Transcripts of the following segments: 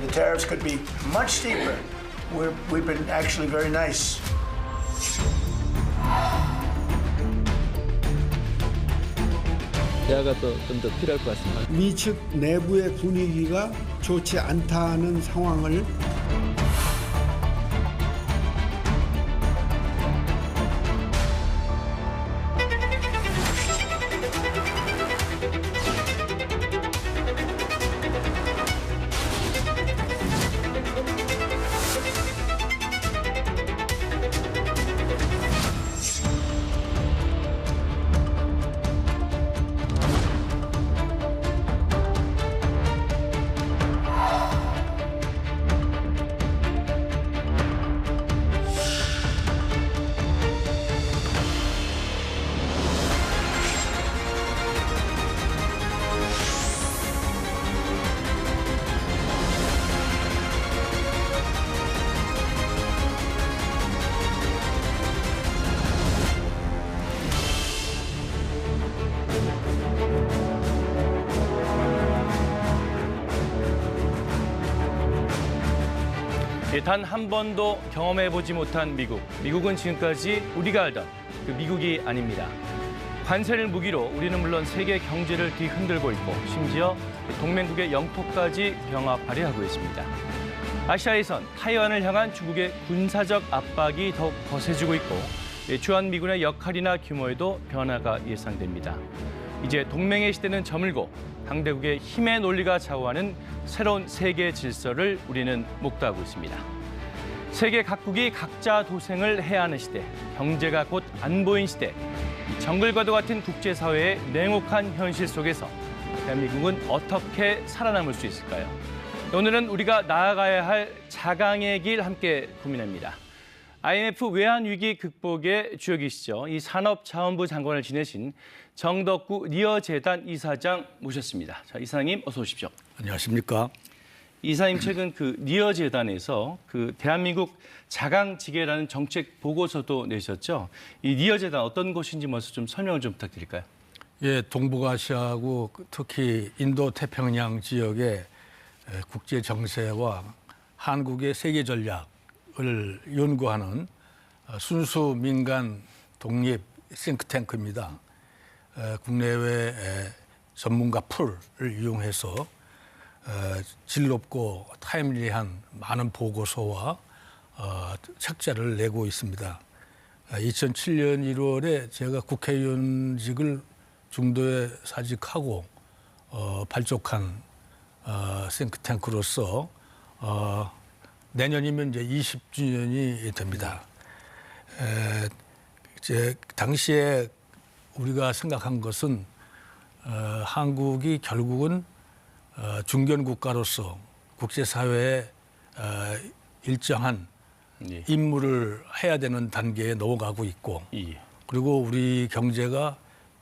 the tariffs could be much steeper. We've been actually very nice. 대화가 또 좀 더 필요할 것 같습니다. 미 측 내부의 분위기가 좋지 않다는 상황을 단 한 번도 경험해보지 못한 미국. 미국은 지금까지 우리가 알던 그 미국이 아닙니다. 관세를 무기로 우리는 물론 세계 경제를 뒤흔들고 있고 심지어 동맹국의 영토까지 병합하려 하고 있습니다. 아시아에선 타이완을 향한 중국의 군사적 압박이 더욱 거세지고 있고 주한미군의 역할이나 규모에도 변화가 예상됩니다. 이제 동맹의 시대는 저물고 강대국의 힘의 논리가 좌우하는 새로운 세계 질서를 우리는 목도하고 있습니다. 세계 각국이 각자 도생을 해야 하는 시대, 경제가 곧 안보인 시대, 정글과도 같은 국제사회의 냉혹한 현실 속에서 대한민국은 어떻게 살아남을 수 있을까요? 오늘은 우리가 나아가야 할 자강의 길 함께 고민합니다. IMF 외환위기 극복의 주역이시죠. 이 산업자원부 장관을 지내신 정덕구 리어재단 이사장 모셨습니다. 자, 이사장님 어서 오십시오. 안녕하십니까? 이사님 최근 그 리어재단에서 그 대한민국 자강지계라는 정책 보고서도 내셨죠. 이 리어재단 어떤 곳인지 먼저 좀 설명을 좀 부탁드릴까요? 예, 동북아시아하고 특히 인도 태평양 지역의 국제 정세와 한국의 세계 전략을 연구하는 순수 민간 독립 싱크탱크입니다. 국내외 전문가 풀을 이용해서 질 높고 타임리한 많은 보고서와 책자를 내고 있습니다. 2007년 1월에 제가 국회의원직을 중도에 사직하고 발족한 싱크탱크로서 내년이면 이제 20주년이 됩니다. 이제 당시에 우리가 생각한 것은 한국이 결국은 중견 국가로서 국제사회에 일정한 임무를 해야 되는 단계에 넘어가고 있고 그리고 우리 경제가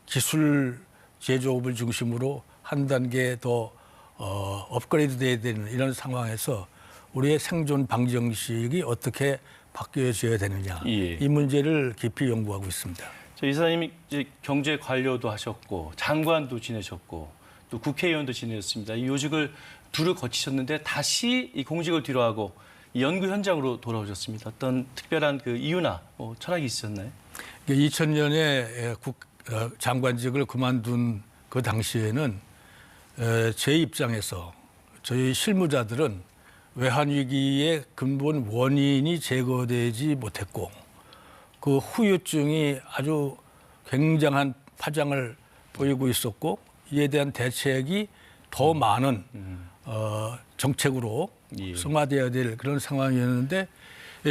기술 제조업을 중심으로 한 단계 더 업그레이드 돼야 되는 이런 상황에서 우리의 생존 방정식이 어떻게 바뀌어져야 되느냐 이 문제를 깊이 연구하고 있습니다. 이사님이 이제 경제 관료도 하셨고 장관도 지내셨고 또 국회의원도 지내셨습니다. 이 요직을 두루 거치셨는데 다시 이 공직을 뒤로하고 이 연구 현장으로 돌아오셨습니다. 어떤 특별한 그 이유나 철학이 있으셨나요? 2000년에 장관직을 그만둔 그 당시에는 제 입장에서 저희 실무자들은 외환위기의 근본 원인이 제거되지 못했고 그 후유증이 아주 굉장한 파장을 보이고 있었고 이에 대한 대책이 더 많은 정책으로 승화되어야 될 그런 상황이었는데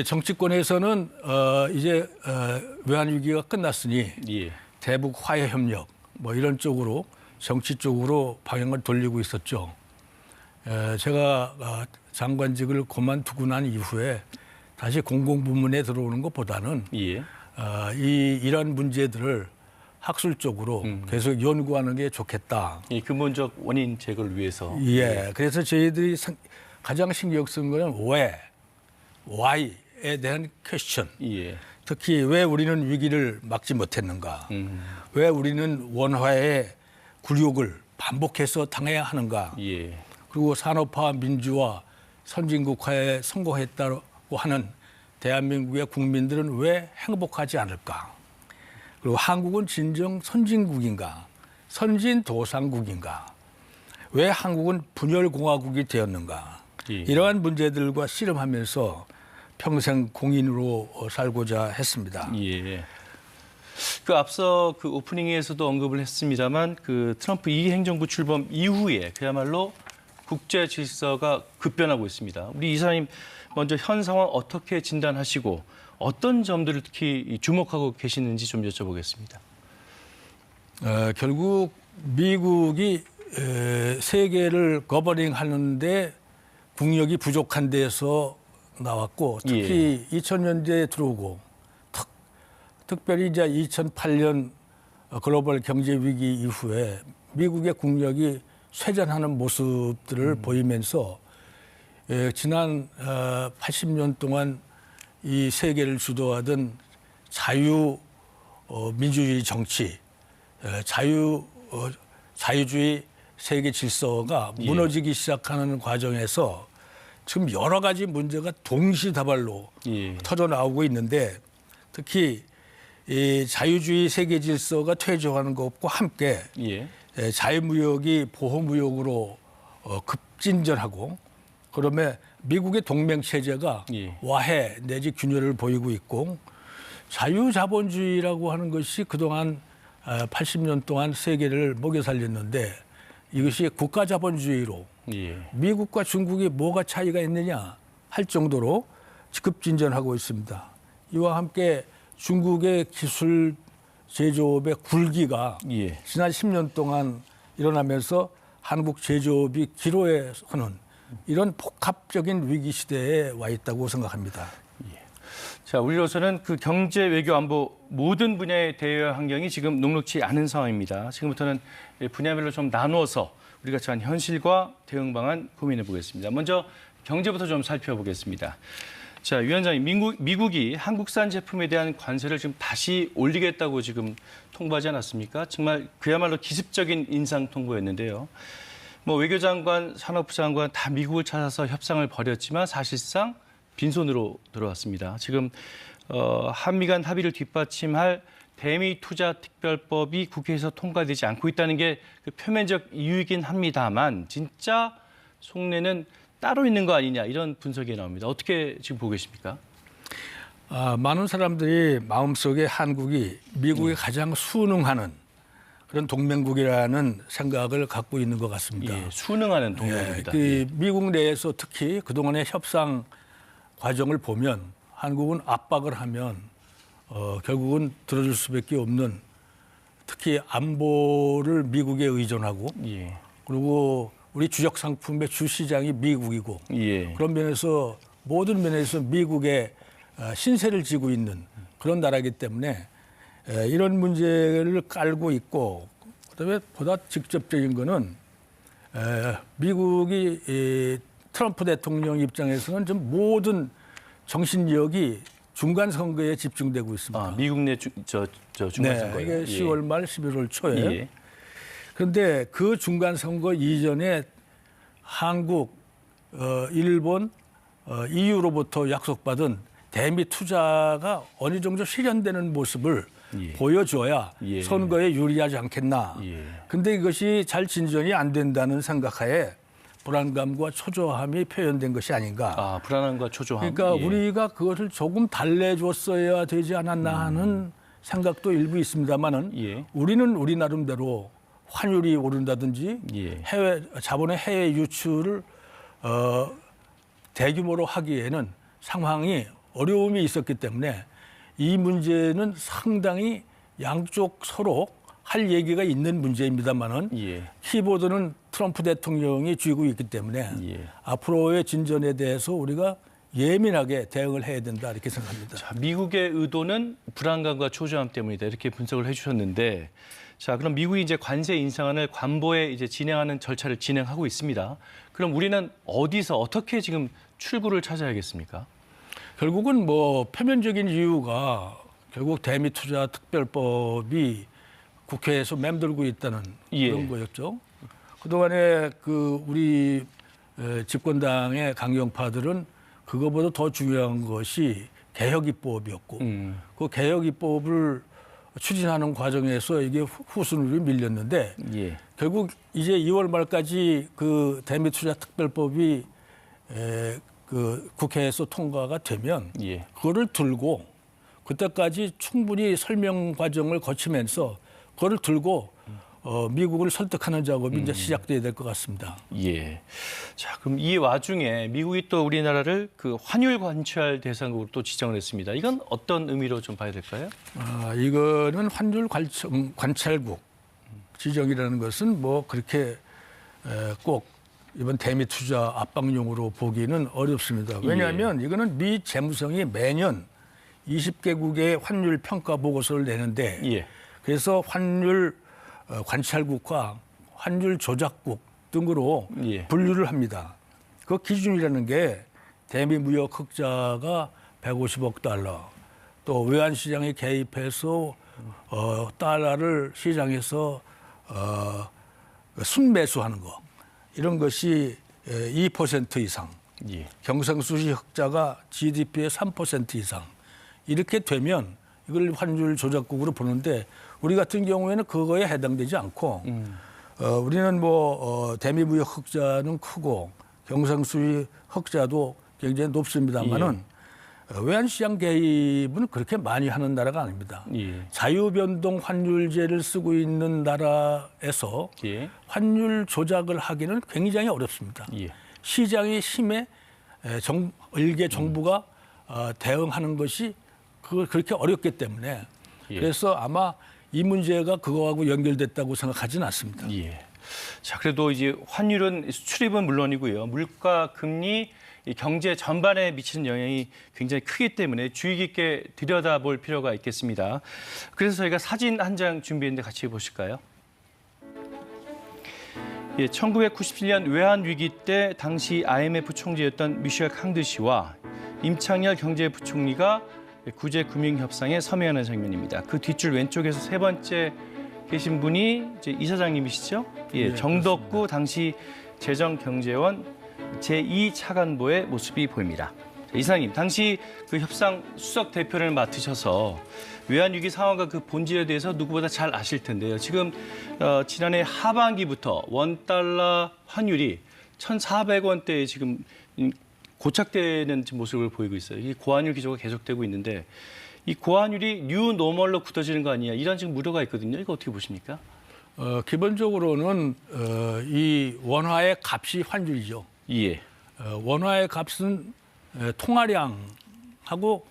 정치권에서는 이제 외환위기가 끝났으니 대북 화해협력 뭐 이런 쪽으로 정치 쪽으로 방향을 돌리고 있었죠. 제가 장관직을 그만두고 난 이후에 다시 공공부문에 들어오는 것보다는 이런 문제들을 학술적으로 계속 연구하는 게 좋겠다. 이 근본적 원인 제거를 위해서. 예, 그래서 저희들이 가장 신경 쓴 거는 왜, why에 대한 퀘스천. 특히 왜 우리는 위기를 막지 못했는가? 왜 우리는 원화의 굴욕을 반복해서 당해야 하는가? 그리고 산업화, 민주화, 선진국화에 성공했다고 하는 대한민국의 국민들은 왜 행복하지 않을까? 그리고 한국은 진정 선진국인가? 선진도상국인가? 왜 한국은 분열공화국이 되었는가? 예. 이러한 문제들과 씨름하면서 평생 공인으로 살고자 했습니다. 예. 그 앞서 그 오프닝에서도 언급을 했습니다만 그 트럼프 2기 행정부 출범 이후에 그야말로 국제 질서가 급변하고 있습니다. 우리 이사님 먼저 현 상황 어떻게 진단하시고 어떤 점들을 특히 주목하고 계시는지 좀 여쭤보겠습니다. 결국 미국이 세계를 거버링하는데 국력이 부족한 데서 나왔고 특히 2000년대에 들어오고 특별히 이제 2008년 글로벌 경제 위기 이후에 미국의 국력이 쇠잔하는 모습들을 보이면서 지난 80년 동안 이 세계를 주도하던 민주주의 정치, 자유주의 세계 질서가 무너지기 시작하는 과정에서 지금 여러 가지 문제가 동시다발로 터져 나오고 있는데 특히 이 자유주의 세계 질서가 퇴조하는 것과 함께 자유무역이 보호무역으로 급진전하고 그러면 미국의 동맹 체제가 와해 내지 균열을 보이고 있고 자유자본주의라고 하는 것이 그동안 80년 동안 세계를 먹여 살렸는데 이것이 국가자본주의로 미국과 중국이 뭐가 차이가 있느냐 할 정도로 급진전하고 있습니다. 이와 함께 중국의 기술 제조업의 굴기가 지난 10년 동안 일어나면서 한국 제조업이 기로에 서는 이런 복합적인 위기 시대에 와 있다고 생각합니다. 자, 우리로서는 그 경제, 외교, 안보 모든 분야의 대외 환경이 지금 녹록지 않은 상황입니다. 지금부터는 분야별로 좀 나누어서 우리가 처한 현실과 대응 방안 고민해 보겠습니다. 먼저 경제부터 좀 살펴보겠습니다. 자, 위원장님, 미국이 한국산 제품에 대한 관세를 지금 다시 올리겠다고 지금 통보하지 않았습니까? 정말 그야말로 기습적인 인상 통보였는데요. 외교장관, 산업부 장관 다 미국을 찾아서 협상을 벌였지만 사실상 빈손으로 들어왔습니다. 지금 한미 간 합의를 뒷받침할 대미 투자 특별법이 국회에서 통과되지 않고 있다는 게 그 표면적 이유이긴 합니다만 진짜 속내는 따로 있는 거 아니냐 이런 분석이 나옵니다. 어떻게 지금 보고 계십니까? 많은 사람들이 마음속에 한국이 미국에 가장 순응하는 그런 동맹국이라는 생각을 갖고 있는 것 같습니다. 순응하는 동맹국이다. 미국 내에서 특히 그동안의 협상 과정을 보면 한국은 압박을 하면 결국은 들어줄 수밖에 없는 특히 안보를 미국에 의존하고 그리고 우리 주력 상품의 주시장이 미국이고 그런 면에서 모든 면에서 미국의 신세를 지고 있는 그런 나라이기 때문에 이런 문제를 깔고 있고 그다음에 보다 직접적인 거는 미국이 트럼프 대통령 입장에서는 좀 모든 정신력이 중간 선거에 집중되고 있습니다. 미국 내 중간 선거요. 이게 10월 말 11월 초에. 그런데 그 중간 선거 이전에 한국, 일본, EU로부터 약속받은 대미 투자가 어느 정도 실현되는 모습을 보여줘야 선거에 유리하지 않겠나. 근데 이것이 잘 진전이 안 된다는 생각하에 불안감과 초조함이 표현된 것이 아닌가. 불안함과 초조함. 그러니까 우리가 그것을 조금 달래줬어야 되지 않았나 하는 생각도 일부 있습니다만은 우리는 우리 나름대로 환율이 오른다든지 자본의 해외 유출을 대규모로 하기에는 상황이 어려움이 있었기 때문에 이 문제는 상당히 양쪽 서로 할 얘기가 있는 문제입니다만은 키보드는 트럼프 대통령이 쥐고 있기 때문에 앞으로의 진전에 대해서 우리가 예민하게 대응을 해야 된다 이렇게 생각합니다. 자, 미국의 의도는 불안감과 초조함 때문이다 이렇게 분석을 해주셨는데, 자 그럼 미국이 이제 관세 인상안을 관보에 이제 진행하는 절차를 진행하고 있습니다. 그럼 우리는 어디서 어떻게 지금 출구를 찾아야겠습니까? 결국은 표면적인 이유가 결국 대미 투자 특별법이 국회에서 맴돌고 있다는 그런 거였죠. 그동안에 우리 집권당의 강경파들은 그거보다 더 중요한 것이 개혁입법이었고 그 개혁입법을 추진하는 과정에서 이게 후순위로 밀렸는데 예. 결국 이제 2월 말까지 그 대미투자특별법이 그 국회에서 통과가 되면 예. 그거를 들고 그때까지 충분히 설명 과정을 거치면서 그거를 들고 미국을 설득하는 작업이 이제 시작돼야 될 것 같습니다. 예. 자, 그럼 이 와중에 미국이 또 우리나라를 그 환율 관찰 대상국으로 또 지정을 했습니다. 이건 어떤 의미로 좀 봐야 될까요? 이거는 환율 관찰국 지정이라는 것은 뭐 그렇게 꼭 이번 대미 투자 압박용으로 보기는 어렵습니다. 왜냐하면 이거는 미 재무성이 매년 20개국의 환율 평가 보고서를 내는데 예. 그래서 환율 관찰국과 환율 조작국 등으로 예. 분류를 합니다. 그 기준이라는 게 대미 무역 흑자가 150억 달러, 또 외환 시장에 개입해서 달러를 시장에서 순매수하는 거 이런 것이 2% 이상, 예. 경상수지 흑자가 GDP의 3% 이상 이렇게 되면 이걸 환율 조작국으로 보는데 우리 같은 경우에는 그거에 해당되지 않고 우리는 대미 무역 흑자는 크고 경상수지 흑자도 굉장히 높습니다만은 외환시장 개입은 그렇게 많이 하는 나라가 아닙니다. 예. 자유변동 환율제를 쓰고 있는 나라에서 예. 환율 조작을 하기는 굉장히 어렵습니다. 예. 시장의 힘에 일개 정부가 대응하는 것이 그렇게 어렵기 때문에 예. 그래서 아마 이 문제가 그거하고 연결됐다고 생각하지는 않습니다. 예. 자, 그래도 이제 환율은 수출입은 물론이고요. 물가, 금리, 이 경제 전반에 미치는 영향이 굉장히 크기 때문에 주의 깊게 들여다볼 필요가 있겠습니다. 그래서 저희가 사진 한 장 준비했는데 같이 보실까요? 예, 1997년 외환 위기 때 당시 IMF 총재였던 미셸 캉드 씨와 임창열 경제부총리가 구제금융협상에 서명하는 장면입니다. 그 뒷줄 왼쪽에서 세 번째 계신 분이 이제 이사장님이시죠? 예, 네, 정덕구 당시 재정경제원 제2차관보의 모습이 보입니다. 자, 이사장님, 당시 그 협상 수석 대표를 맡으셔서 외환위기 상황과 그 본질에 대해서 누구보다 잘 아실 텐데요. 지금 지난해 하반기부터 원달러 환율이 1,400원대에 지금 고착되는 모습을 보이고 있어요. 이 고환율 기조가 계속되고 있는데 이 고환율이 뉴 노멀로 굳어지는 거 아니냐 이런 지금 우려가 있거든요. 이거 어떻게 보십니까? 기본적으로는 이 원화의 값이 환율이죠. 예. 원화의 값은 통화량하고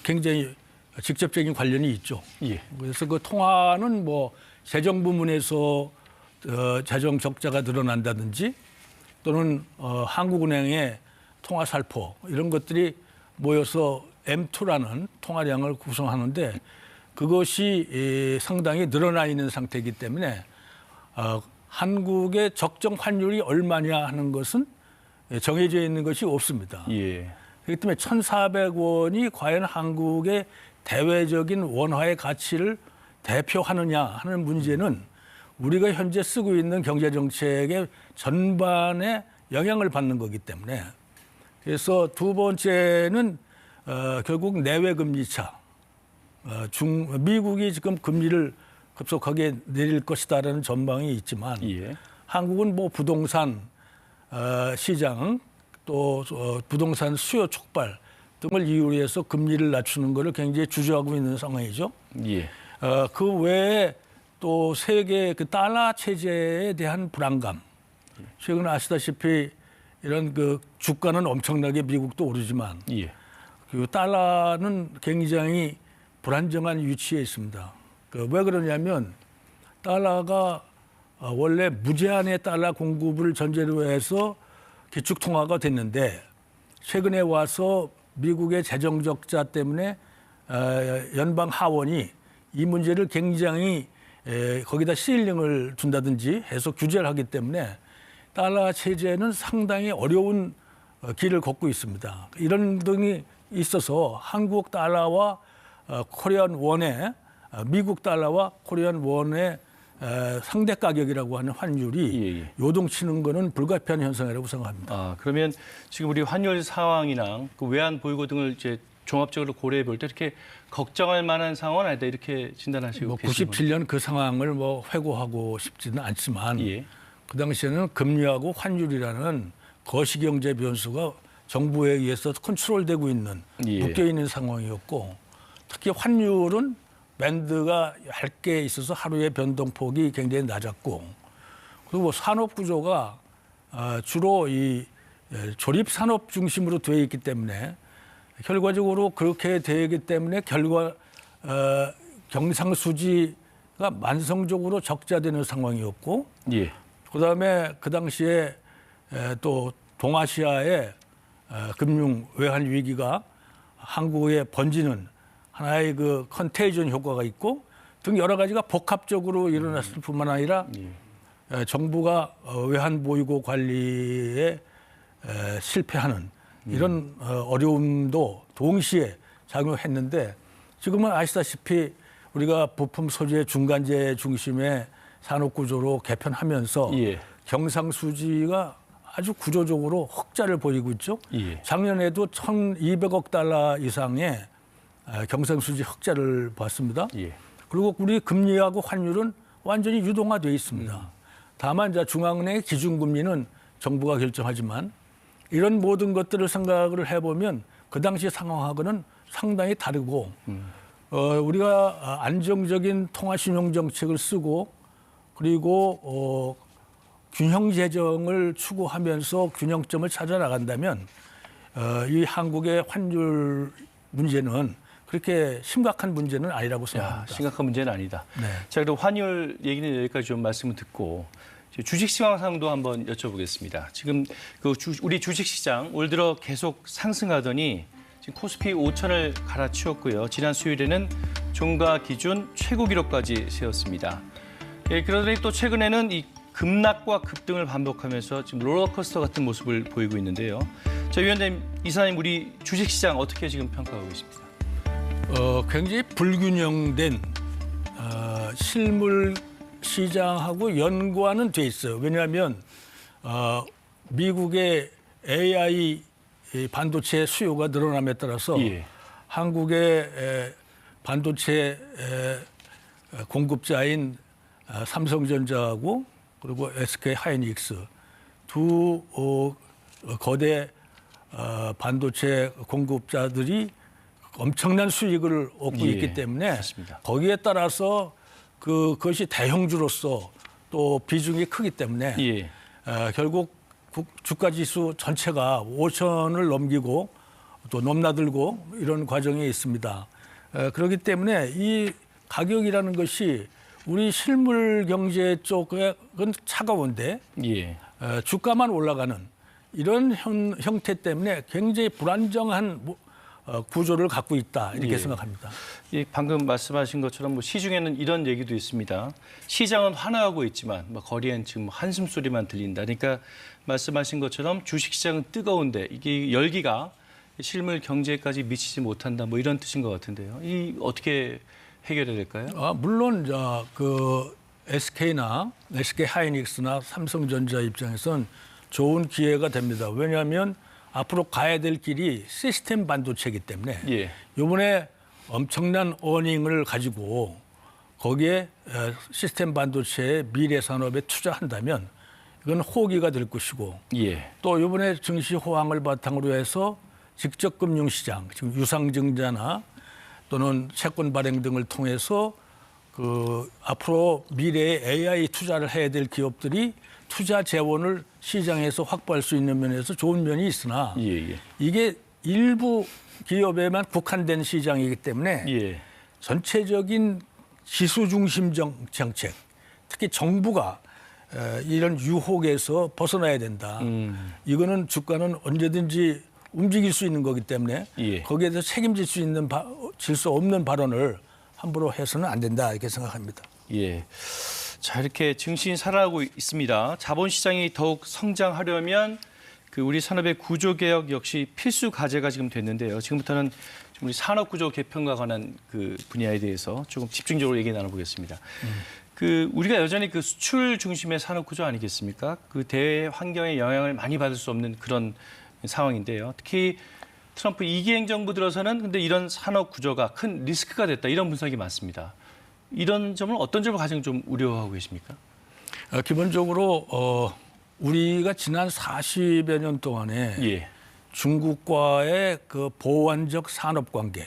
굉장히 직접적인 관련이 있죠. 예. 그래서 그 통화는 재정 부문에서 재정 적자가 늘어난다든지 또는 한국은행의 통화 살포 이런 것들이 모여서 M2라는 통화량을 구성하는데 그것이 상당히 늘어나 있는 상태이기 때문에 한국의 적정 환율이 얼마냐 하는 것은 정해져 있는 것이 없습니다. 예. 그렇기 때문에 1,400원이 과연 한국의 대외적인 원화의 가치를 대표하느냐 하는 문제는 우리가 현재 쓰고 있는 경제정책의 전반에 영향을 받는 거기 때문에 그래서 두 번째는 결국 내외금리차. 미국이 지금 금리를 급속하게 내릴 것이다라는 전망이 있지만 예. 한국은 부동산 시장 또 부동산 수요 촉발 등을 이유로 해서 금리를 낮추는 것을 굉장히 주저하고 있는 상황이죠. 예. 그 외에 또 세계 그 달러 체제에 대한 불안감. 최근 아시다시피 이런 그 주가는 엄청나게 미국도 오르지만 예. 그 달러는 굉장히 불안정한 위치에 있습니다. 왜 그러냐면 달러가 원래 무제한의 달러 공급을 전제로 해서 기축통화가 됐는데 최근에 와서 미국의 재정 적자 때문에 연방 하원이 이 문제를 굉장히 거기다 시일링을 둔다든지 해서 규제를 하기 때문에 달러 체제는 상당히 어려운 길을 걷고 있습니다. 이런 등이 있어서 한국 달러와 코리안 원의 미국 달러와 코리안 원의 상대 가격이라고 하는 환율이 요동치는 거는 불가피한 현상이라고 생각합니다. 아, 그러면 지금 우리 환율 상황이나 그 외환 보유고 등을 이제 종합적으로 고려해 볼 때 이렇게 걱정할 만한 상황은 아니다 이렇게 진단하시고 계시는 97년 그 상황을 회고하고 싶지는 않지만 그 당시에는 금리하고 환율이라는 거시경제 변수가 정부에 의해서 컨트롤되고 있는 묶여 있는 상황이었고 특히 환율은 밴드가 얇게 있어서 하루의 변동폭이 굉장히 낮았고 그리고 산업 구조가 주로 이 조립 산업 중심으로 되어 있기 때문에 결과적으로 그렇게 되기 때문에 경상수지가 만성적으로 적자되는 상황이었고 그다음에 그 당시에 또 동아시아의 금융 외환 위기가 한국에 번지는 하나의 그 컨테이전 효과가 있고 등 여러 가지가 복합적으로 일어났을 뿐만 아니라 정부가 외환 보유고 관리에 실패하는 이런 어려움도 동시에 작용했는데 지금은 아시다시피 우리가 부품 소재 중간재 중심의 산업 구조로 개편하면서 경상수지가 아주 구조적으로 흑자를 보이고 있죠. 작년에도 1,200억 달러 이상의 경상수지 흑자를 봤습니다. 그리고 우리 금리하고 환율은 완전히 유동화되어 있습니다. 다만 이제 중앙은행의 기준금리는 정부가 결정하지만 이런 모든 것들을 생각을 해보면 그 당시 상황하고는 상당히 다르고 우리가 안정적인 통화신용 정책을 쓰고 그리고 균형 재정을 추구하면서 균형점을 찾아 나간다면 이 한국의 환율 문제는 그렇게 심각한 문제는 아니라고 생각합니다. 심각한 문제는 아니다. 네. 자, 그럼 환율 얘기는 여기까지 좀 말씀을 듣고 주식시장 상황도 한번 여쭤보겠습니다. 지금 우리 주식시장 올 들어 계속 상승하더니 지금 코스피 5천을 갈아치웠고요. 지난 수요일에는 종가 기준 최고 기록까지 세웠습니다. 그러더니 또 최근에는 이 급락과 급등을 반복하면서 지금 롤러코스터 같은 모습을 보이고 있는데요. 자, 위원장님, 이사님 우리 주식시장 어떻게 지금 평가하고 계십니까? 굉장히 불균형된 실물 시장하고 연관은 돼 있어요. 왜냐하면 미국의 AI 반도체 수요가 늘어남에 따라서 한국의 반도체 공급자인 삼성전자하고 그리고 SK 하이닉스 두 거대 반도체 공급자들이 엄청난 수익을 얻고 있기 때문에 맞습니다. 거기에 따라서 그것이 대형주로서 또 비중이 크기 때문에 결국 주가지수 전체가 5천을 넘기고 또 넘나들고 이런 과정에 있습니다. 그렇기 때문에 이 가격이라는 것이 우리 실물 경제 쪽은 차가운데 주가만 올라가는 이런 형태 때문에 굉장히 불안정한 구조를 갖고 있다 이렇게 생각합니다. 방금 말씀하신 것처럼 뭐 시중에는 이런 얘기도 있습니다. 시장은 환호하고 있지만 거리엔 지금 한숨 소리만 들린다. 그러니까 말씀하신 것처럼 주식시장은 뜨거운데 이게 열기가 실물 경제까지 미치지 못한다. 뭐 이런 뜻인 것 같은데요. 이 어떻게 해결해야 될까요? 물론 그 SK나 SK 하이닉스나 삼성전자 입장에선 좋은 기회가 됩니다. 왜냐하면 앞으로 가야 될 길이 시스템 반도체이기 때문에 이번에 엄청난 어닝을 가지고 거기에 시스템 반도체의 미래 산업에 투자한다면 이건 호기가 될 것이고 또 이번에 증시 호황을 바탕으로 해서 직접 금융시장, 지금 유상증자나 또는 채권 발행 등을 통해서 앞으로 미래에 AI 투자를 해야 될 기업들이 투자 재원을 시장에서 확보할 수 있는 면에서 좋은 면이 있으나 이게 일부 기업에만 국한된 시장이기 때문에 전체적인 지수 중심 정책, 특히 정부가 이런 유혹에서 벗어나야 된다. 이거는 주가는 언제든지 움직일 수 있는 거기 때문에 거기에 대해서 책임질 수 없는 발언을 함부로 해서는 안 된다 이렇게 생각합니다. 자, 이렇게 증시는 살아나고 있습니다. 자본시장이 더욱 성장하려면 우리 산업의 구조개혁 역시 필수 과제가 지금 됐는데요. 지금부터는 우리 산업구조 개편과 관한 그 분야에 대해서 조금 집중적으로 얘기 나눠보겠습니다. 우리가 여전히 그 수출 중심의 산업 구조 아니겠습니까? 그 대환경에 영향을 많이 받을 수 없는 그런 상황인데요. 특히 트럼프 2기 행정부 들어서는 근데 이런 산업 구조가 큰 리스크가 됐다 이런 분석이 많습니다. 이런 점을 어떤 점을 가장 좀 우려하고 계십니까? 기본적으로 우리가 지난 40여 년 동안에 예. 중국과의 그 보완적 산업 관계,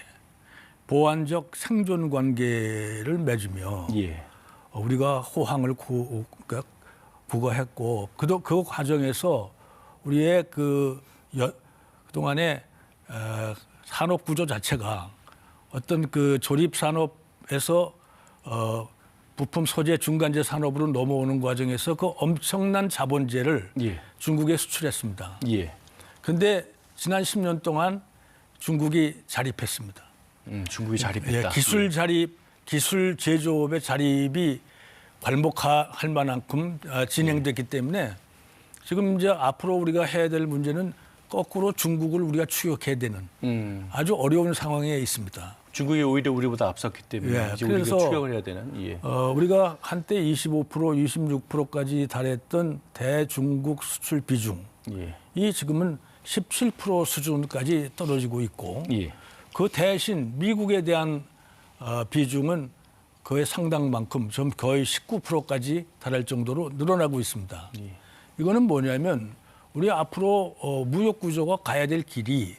보완적 생존 관계를 맺으며 예. 우리가 호황을 구가했고 그 과정에서 우리의 그동안의 산업 구조 자체가 어떤 그 조립 산업에서 부품 소재 중간재 산업으로 넘어오는 과정에서 그 엄청난 자본재를 예. 중국에 수출했습니다. 예. 그런데 지난 10년 동안 중국이 자립했습니다. 중국이 자립했다. 기술 제조업의 자립이 괄목할 만큼 진행됐기 때문에 지금 이제 앞으로 우리가 해야 될 문제는 거꾸로 중국을 우리가 추격해야 되는 아주 어려운 상황에 있습니다. 중국이 오히려 우리보다 앞섰기 때문에 예, 이제 우리가 추격을 해야 되는. 예. 우리가 한때 25%, 26%까지 달했던 대중국 수출 비중이 예. 지금은 17% 수준까지 떨어지고 있고 예. 그 대신 미국에 대한 비중은 거의 상당만큼 좀 거의 19%까지 달할 정도로 늘어나고 있습니다. 예. 이거는 뭐냐면 우리 앞으로 무역 구조가 가야 될 길이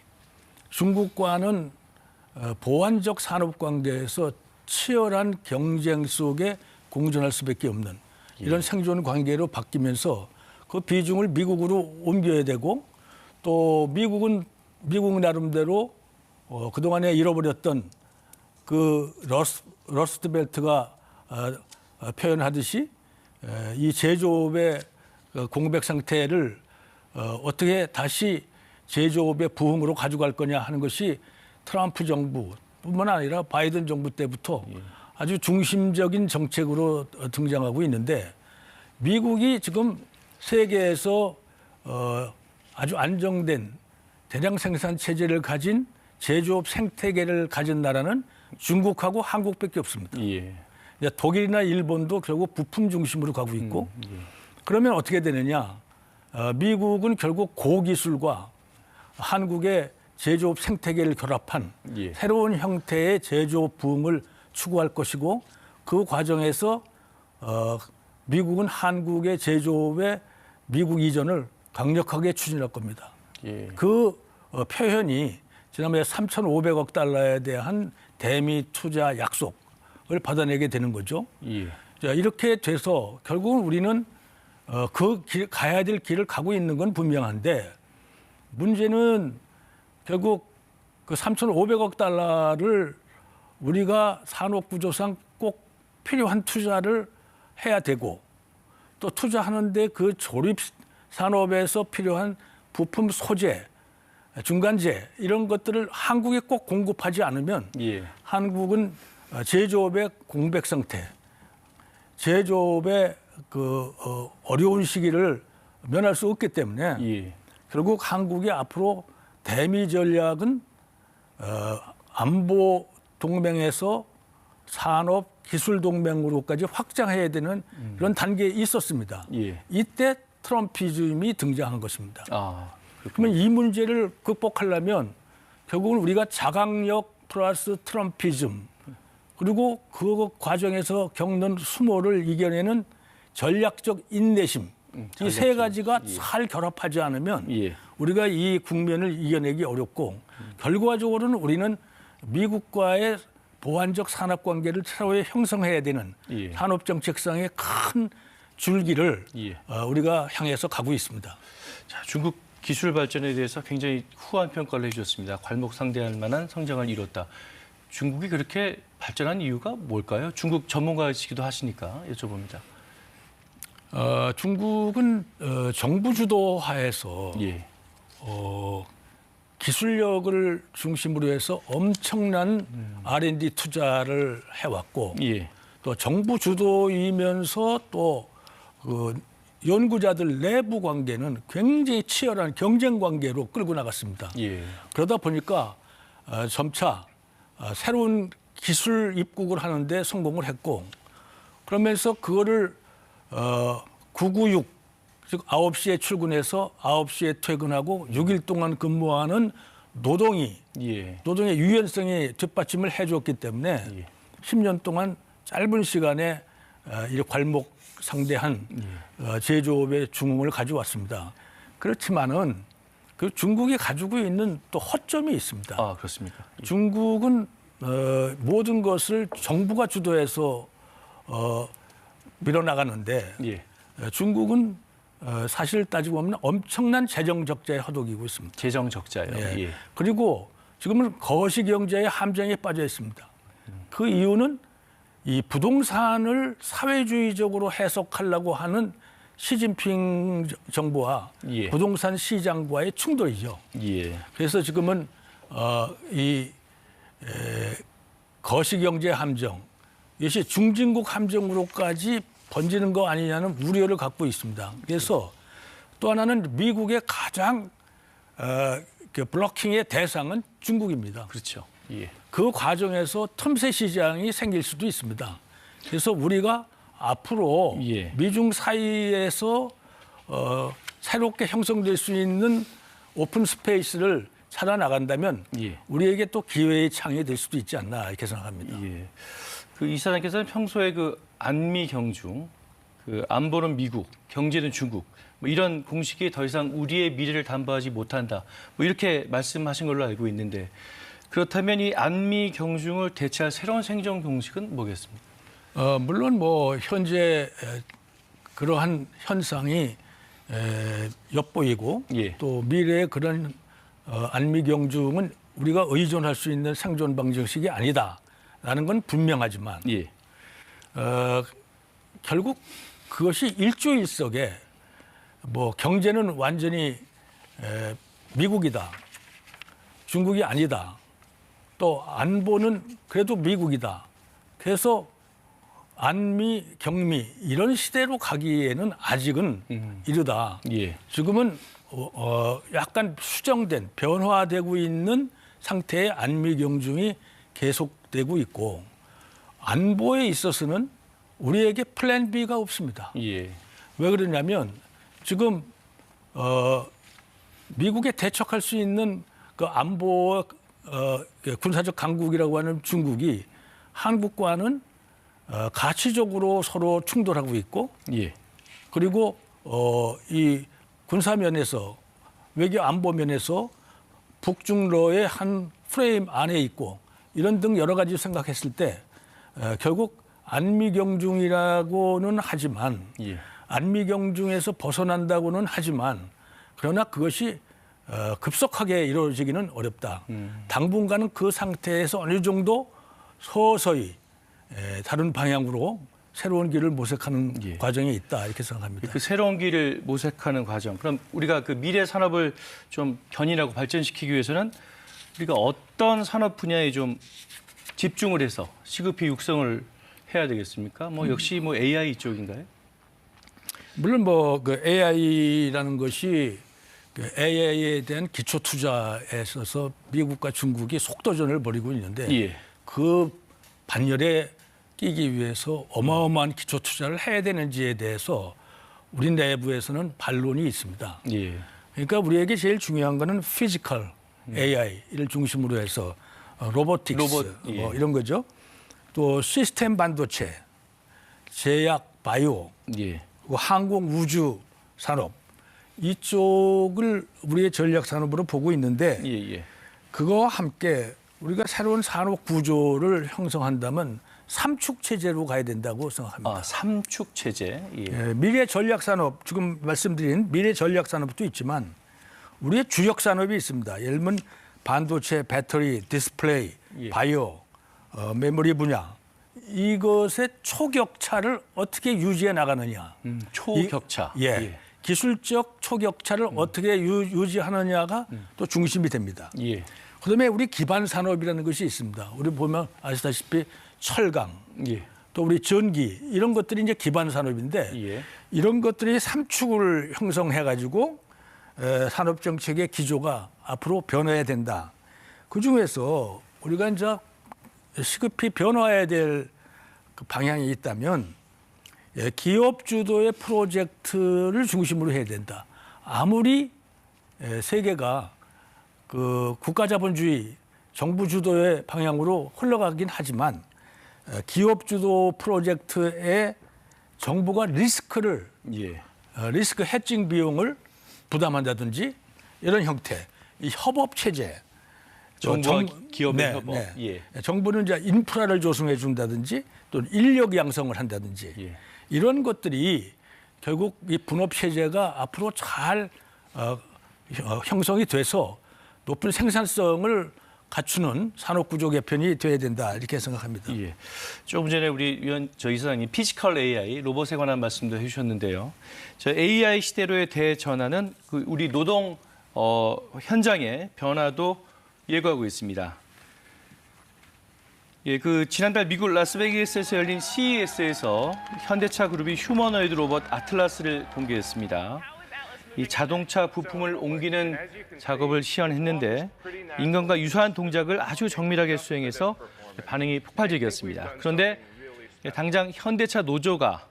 중국과는 보완적 산업 관계에서 치열한 경쟁 속에 공존할 수밖에 없는 이런 생존 관계로 바뀌면서 그 비중을 미국으로 옮겨야 되고 또 미국은 미국 나름대로 그동안에 잃어버렸던 그 러스트 벨트가 표현하듯이 이 제조업의 공백 상태를 어떻게 다시 제조업의 부흥으로 가져갈 거냐 하는 것이 트럼프 정부뿐만 아니라 바이든 정부 때부터 아주 중심적인 정책으로 등장하고 있는데 미국이 지금 세계에서 아주 안정된 대량 생산 체제를 가진 제조업 생태계를 가진 나라는 중국하고 한국밖에 없습니다. 예. 독일이나 일본도 결국 부품 중심으로 가고 있고 그러면 어떻게 되느냐. 미국은 결국 고기술과 한국의 제조업 생태계를 결합한 예. 새로운 형태의 제조업 부흥을 추구할 것이고 그 과정에서 미국은 한국의 제조업의 미국 이전을 강력하게 추진할 겁니다. 예. 그 표현이 지난번에 3,500억 달러에 대한 대미 투자 약속을 받아내게 되는 거죠. 예. 자, 이렇게 돼서 결국은 우리는 가야 될 길을 가고 있는 건 분명한데 문제는 결국 그 3,500억 달러를 우리가 산업구조상 꼭 필요한 투자를 해야 되고 또 투자하는데 그 조립 산업에서 필요한 부품 소재, 중간재 이런 것들을 한국에 꼭 공급하지 않으면 예. 한국은 제조업의 공백 상태, 제조업의 어려운 시기를 면할 수 없기 때문에 예. 결국 한국이 앞으로 대미 전략은 안보 동맹에서 산업 기술 동맹으로까지 확장해야 되는 그런 단계에 있었습니다. 예. 이때 트럼피즘이 등장한 것입니다. 그렇군요. 그러면 이 문제를 극복하려면 결국은 우리가 자강력 플러스 트럼피즘 그리고 그 과정에서 겪는 수모를 이겨내는 전략적 인내심 이 세 가지가 잘 결합하지 않으면 예. 우리가 이 국면을 이겨내기 어렵고 결과적으로는 우리는 미국과의 보완적 산업관계를 새로 형성해야 되는 예. 산업정책상의 큰 줄기를 예. 우리가 향해서 가고 있습니다. 자, 중국 기술 발전에 대해서 굉장히 후한 평가를 해주셨습니다. 괄목상대할 만한 성장을 이뤘다. 중국이 그렇게 발전한 이유가 뭘까요? 중국 전문가이시기도 하시니까 여쭤봅니다. 중국은 정부 주도하에서 예. 기술력을 중심으로 해서 엄청난 R&D 투자를 해왔고 예. 또 정부 주도이면서 또 그 연구자들 내부 관계는 굉장히 치열한 경쟁 관계로 끌고 나갔습니다. 예. 그러다 보니까 점차 새로운 기술 입국을 하는데 성공을 했고 그러면서 그거를 996, 즉 9시에 출근해서 9시에 퇴근하고 6일 동안 근무하는 노동의 유연성이 뒷받침을 해줬기 때문에 10년 동안 짧은 시간에 이 괄목 상대한 제조업의 중흥을 가져왔습니다. 그렇지만은 그 중국이 가지고 있는 또 허점이 있습니다. 아, 그렇습니까? 중국은 모든 것을 정부가 주도해서 밀어나가는데 중국은 사실 따지고 보면 엄청난 재정 적자에 허덕이고 있습니다. 재정 적자요. 예. 그리고 지금은 거시경제의 함정에 빠져 있습니다. 그 이유는 이 부동산을 사회주의적으로 해석하려고 하는 시진핑 정부와 부동산 시장과의 충돌이죠. 그래서 지금은 이 거시경제 함정, 이것이 중진국 함정으로까지 번지는 거 아니냐는 우려를 갖고 있습니다. 그래서 또 하나는 미국의 가장 그 블로킹의 대상은 중국입니다. 그렇죠. 그 과정에서 틈새 시장이 생길 수도 있습니다. 그래서 우리가 앞으로 미중 사이에서 새롭게 형성될 수 있는 오픈 스페이스를 찾아나간다면 우리에게 또 기회의 창이 될 수도 있지 않나 이렇게 생각합니다. 그 이사장께서는 평소에 그 안미 경중, 그 안보는 미국, 경제는 중국 뭐 이런 공식이 더 이상 우리의 미래를 담보하지 못한다. 뭐 이렇게 말씀하신 걸로 알고 있는데 그렇다면 이 안미 경중을 대체할 새로운 생존 공식은 뭐겠습니까? 물론 뭐 현재 그러한 현상이 엿보이고 또 미래의 그런 안미 경중은 우리가 의존할 수 있는 생존 방정식이 아니다라는 건 분명하지만 결국 그것이 일조일석에 뭐 경제는 완전히 미국이다, 중국이 아니다. 또 안보는 그래도 미국이다. 그래서 안미, 경미 이런 시대로 가기에는 아직은 이르다. 지금은 약간 수정된 변화되고 있는 상태의 안미 경중이 계속되고 있고 안보에 있어서는 우리에게 플랜 B가 없습니다. 왜 그러냐면 지금 미국에 대척할 수 있는 그 안보 군사적 강국이라고 하는 중국이 한국과는 가치적으로 서로 충돌하고 있고 그리고 이 군사면에서 외교 안보 면에서 북중러의 한 프레임 안에 있고 이런 등 여러 가지 생각했을 때 결국 안미경중이라고는 하지만 안미경중에서 벗어난다고는 하지만 그러나 그것이 급속하게 이루어지기는 어렵다. 당분간은 그 상태에서 어느 정도 서서히 다른 방향으로 새로운 길을 모색하는 과정에 있다 이렇게 생각합니다. 그 새로운 길을 모색하는 과정. 그럼 우리가 그 미래 산업을 좀 견인하고 발전시키기 위해서는 우리가 어떤 산업 분야에 좀 집중을 해서 시급히 육성을 해야 되겠습니까? 뭐 역시 뭐 AI 쪽인가요? 물론 뭐 그 AI라는 것이 그 AI에 대한 기초 투자에 있어서 미국과 중국이 속도전을 벌이고 있는데 그 반열에 끼기 위해서 어마어마한 기초 투자를 해야 되는지에 대해서 우리 내부에서는 반론이 있습니다. 그러니까 우리에게 제일 중요한 거는 피지컬 AI를 중심으로 해서 로보틱스 뭐 이런 거죠. 또 시스템 반도체, 제약, 바이오, 그리고 항공 우주 산업 이쪽을 우리의 전략 산업으로 보고 있는데 그거와 함께 우리가 새로운 산업 구조를 형성한다면 삼축 체제로 가야 된다고 생각합니다. 삼축 체제. 미래 전략 산업 지금 말씀드린 미래 전략 산업도 있지만 우리의 주력 산업이 있습니다. 예를 들면 반도체, 배터리, 디스플레이, 바이오, 메모리 분야 이것의 초격차를 어떻게 유지해 나가느냐. 초격차. 기술적 초격차를 어떻게 유지하느냐가 또 중심이 됩니다. 그다음에 우리 기반 산업이라는 것이 있습니다. 우리 보면 아시다시피 철강, 또 우리 전기 이런 것들이 이제 기반 산업인데 이런 것들이 삼축을 형성해 가지고 산업 정책의 기조가 앞으로 변화해야 된다. 그 중에서 우리가 이제 시급히 변화해야 될 그 방향이 있다면 예, 기업 주도의 프로젝트를 중심으로 해야 된다. 아무리 세계가 그 국가 자본주의, 정부 주도의 방향으로 흘러가긴 하지만 기업 주도 프로젝트에 정부가 리스크를 리스크 해칭 비용을 부담한다든지 이런 형태, 이 협업 체제. 정부와 기업의 협업. 정부는 이제 인프라를 조성해 준다든지 또 인력 양성을 한다든지 이런 것들이 결국 이 분업 체제가 앞으로 잘 형성이 돼서 높은 생산성을 갖추는 산업 구조 개편이 돼야 된다 이렇게 생각합니다. 조금 전에 우리 저 이사장님 피지컬 AI 로봇에 관한 말씀도 해주셨는데요. 저 AI 시대로의 대전환은 그 우리 노동 현장의 변화도 예고하고 있습니다. 그 지난달 미국 라스베이거스에서 열린 CES에서 현대차 그룹이 휴머노이드 로봇 아틀라스를 공개했습니다. 이 자동차 부품을 옮기는 작업을 시연했는데 인간과 유사한 동작을 아주 정밀하게 수행해서 반응이 폭발적이었습니다. 그런데 당장 현대차 노조가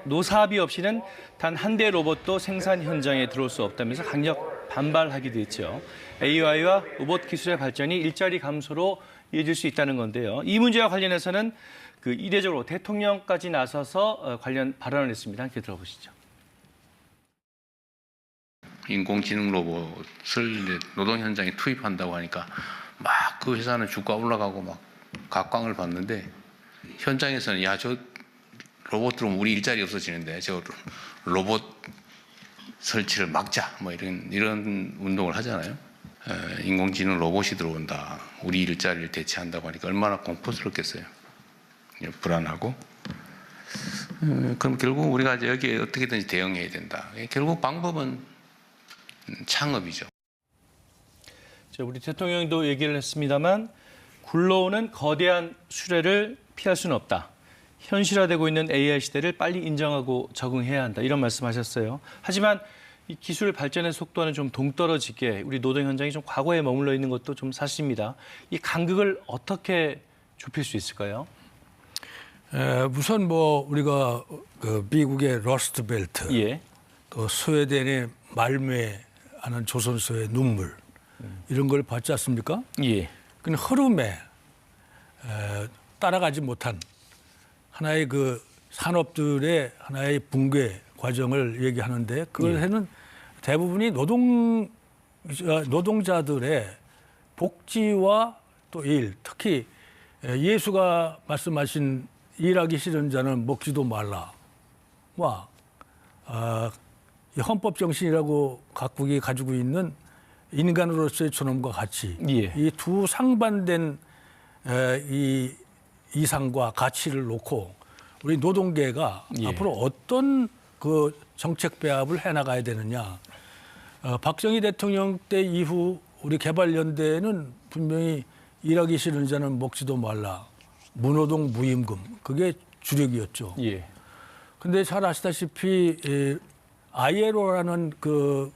노사합의 없이는 단 한 대의 로봇도 생산 현장에 들어올 수 없다면서 강력 반발하기도 했죠. AI와 로봇 기술의 발전이 일자리 감소로 이어질 수 있다는 건데요. 이 문제와 관련해서는 그 이례적으로 대통령까지 나서서 관련 발언을 했습니다. 함께 들어보시죠. 인공지능 로봇을 노동 현장에 투입한다고 하니까 막 그 회사는 주가 올라가고 막 각광을 받는데 현장에서는 야, 저 로봇 들어오면 우리 일자리 없어지는데 저 로봇 설치를 막자 뭐 이런 운동을 하잖아요. 인공지능 로봇이 들어온다. 우리 일자리를 대체한다고 하니까 얼마나 공포스럽겠어요. 불안하고. 그럼 결국 우리가 여기에 어떻게든지 대응해야 된다. 결국 방법은 창업이죠. 우리 대통령도 얘기를 했습니다만 굴러오는 거대한 수레를 피할 수는 없다. 현실화되고 있는 AI 시대를 빨리 인정하고 적응해야 한다. 이런 말씀하셨어요. 하지만 이 기술 발전의 속도와는 좀 동떨어지게 우리 노동 현장이 좀 과거에 머물러 있는 것도 좀 사실입니다. 이 간극을 어떻게 좁힐 수 있을까요? 우선 뭐 우리가 그 미국의 러스트 벨트, 또 스웨덴의 말메하는 조선소의 눈물 이런 걸 봤지 않습니까? 그 흐름에 따라가지 못한 하나의 그 산업들의 하나의 붕괴 과정을 얘기하는데 그것에는 대부분이 노동자들의 복지와 또 일, 특히 예수가 말씀하신 일하기 싫은 자는 먹지도 말라와 이 헌법 정신이라고 각국이 가지고 있는 인간으로서의 존엄과 가치, 이 두 상반된 이 이상과 가치를 놓고 우리 노동계가 앞으로 어떤 그 정책 배합을 해나가야 되느냐. 박정희 대통령 때 이후 우리 개발연대는 분명히 일하기 싫은 자는 먹지도 말라. 무노동 무임금. 그게 주력이었죠. 근데 잘 아시다시피 ILO라는 그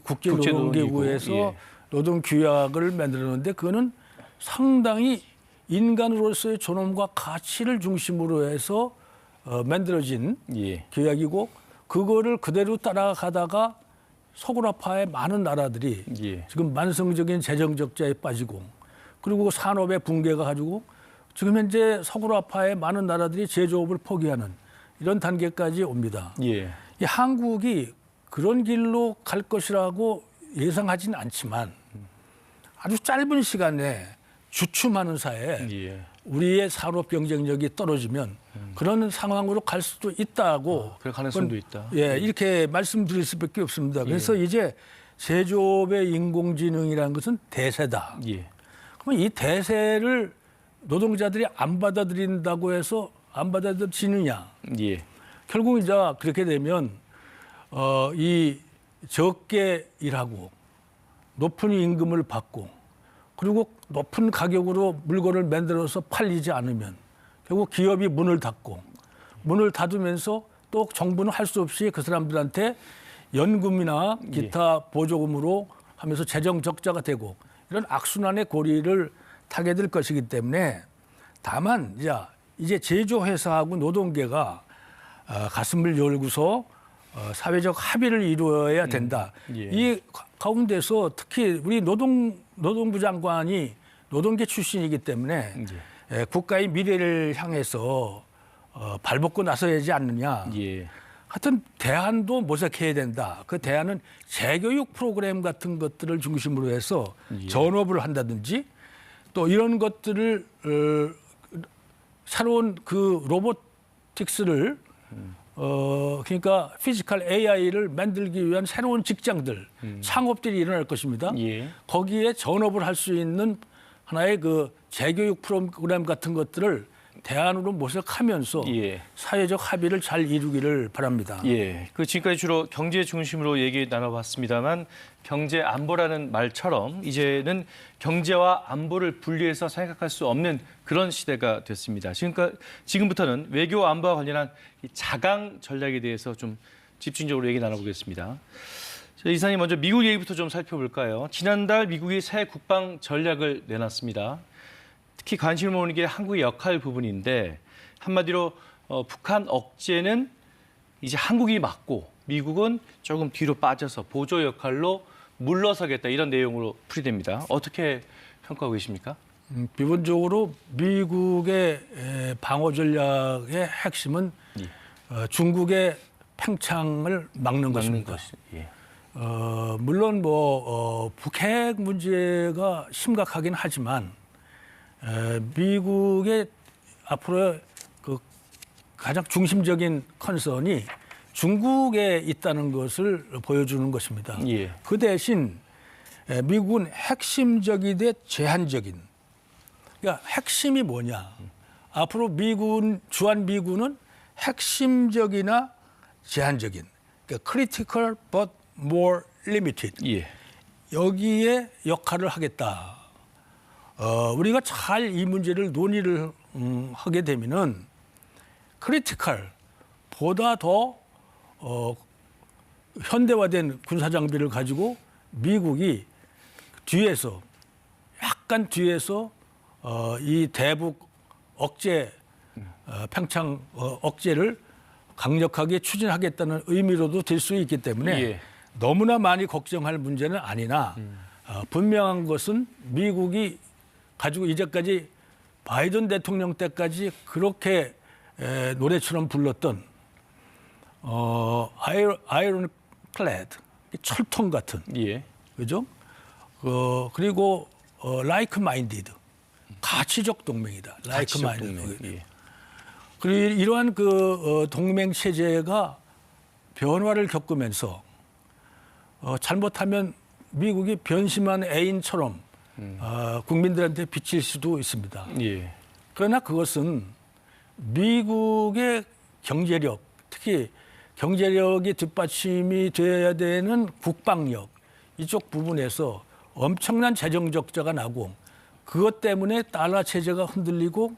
국제노동기구에서 노동규약을 만들었는데 그거는 상당히 인간으로서의 존엄과 가치를 중심으로 해서 만들어진 규약이고 그거를 그대로 따라가다가 서구라파의 많은 나라들이 지금 만성적인 재정 적자에 빠지고 그리고 산업의 붕괴가 가지고 지금 현재 서구라파의 많은 나라들이 제조업을 포기하는 이런 단계까지 옵니다. 이 한국이 그런 길로 갈 것이라고 예상하지는 않지만 아주 짧은 시간에 주춤하는 사회에 우리의 산업 경쟁력이 떨어지면 그런 상황으로 갈 수도 있다고. 그럴 가능성도 있다. 이렇게 말씀드릴 수밖에 없습니다. 그래서 이제 제조업의 인공지능이라는 것은 대세다. 그러면 이 대세를 노동자들이 안 받아들인다고 해서 안 받아들이느냐. 결국 이제 그렇게 되면 이 적게 일하고 높은 임금을 받고 그리고 높은 가격으로 물건을 만들어서 팔리지 않으면 결국 기업이 문을 닫고 문을 닫으면서 또 정부는 할 수 없이 그 사람들한테 연금이나 기타 보조금으로 하면서 재정 적자가 되고 이런 악순환의 고리를 타게 될 것이기 때문에 다만 이제 제조회사하고 노동계가 가슴을 열고서 사회적 합의를 이루어야 된다. 예. 이 가운데서 특히 우리 노동부 장관이 노동계 출신이기 때문에 국가의 미래를 향해서 발벗고 나서야 하지 않느냐. 예. 하여튼 대안도 모색해야 된다. 그 대안은 재교육 프로그램 같은 것들을 중심으로 해서 전업을 한다든지 또 이런 것들을 새로운 그 로보틱스를 그러니까 피지컬 AI를 만들기 위한 새로운 직장들, 창업들이 일어날 것입니다. 예. 거기에 전업을 할 수 있는 하나의 그 재교육 프로그램 같은 것들을 대안으로 모색하면서 예. 사회적 합의를 잘 이루기를 바랍니다. 예, 그 지금까지 주로 경제 중심으로 얘기 나눠봤습니다만 경제 안보라는 말처럼 이제는 경제와 안보를 분리해서 생각할 수 없는 그런 시대가 됐습니다. 지금부터는 외교 안보와 관련한 이 자강 전략에 대해서 좀 집중적으로 얘기 나눠보겠습니다. 자, 이사님 먼저 미국 얘기부터 좀 살펴볼까요? 지난달 미국이 새 국방 전략을 내놨습니다. 특히 관심을 모으는 게 한국의 역할 부분인데 한마디로 북한 억제는 이제 한국이 맡고 미국은 조금 뒤로 빠져서 보조 역할로 물러서겠다 이런 내용으로 풀이됩니다. 어떻게 평가하고 계십니까? 기본적으로 미국의 방어 전략의 핵심은 중국의 팽창을 막는 것입니다. 예. 물론 북핵 문제가 심각하긴 하지만 미국의 앞으로의 그 가장 중심적인 컨선이 중국에 있다는 것을 보여주는 것입니다. 예. 그 대신 미국은 핵심적이되 제한적인. 그러니까 핵심이 뭐냐? 앞으로 주한미군은 핵심적이나 제한적인. 그러니까 critical but more limited. 예. 여기에 역할을 하겠다. 우리가 잘 이 문제를 논의를 하게 되면은 크리티컬 보다 더 현대화된 군사 장비를 가지고 미국이 뒤에서 약간 뒤에서 이 대북 억제 팽창 억제를 강력하게 추진하겠다는 의미로도 될 수 있기 때문에 예. 너무나 많이 걱정할 문제는 아니나 분명한 것은 미국이 가지고 이제까지 바이든 대통령 때까지 그렇게 노래처럼 불렀던 아이론 클래드 철통 같은 예. 그죠? 그리고 라이크 마인디드 가치적 동맹이다. 라이크 마인디드. 예. 그리고 이러한 그 동맹 체제가 변화를 겪으면서 잘못하면 미국이 변심한 애인처럼 국민들한테 비칠 수도 있습니다. 예. 그러나 그것은 미국의 경제력, 특히 경제력이 뒷받침이 되어야 되는 국방력 이쪽 부분에서 엄청난 재정 적자가 나고 그것 때문에 달러 체제가 흔들리고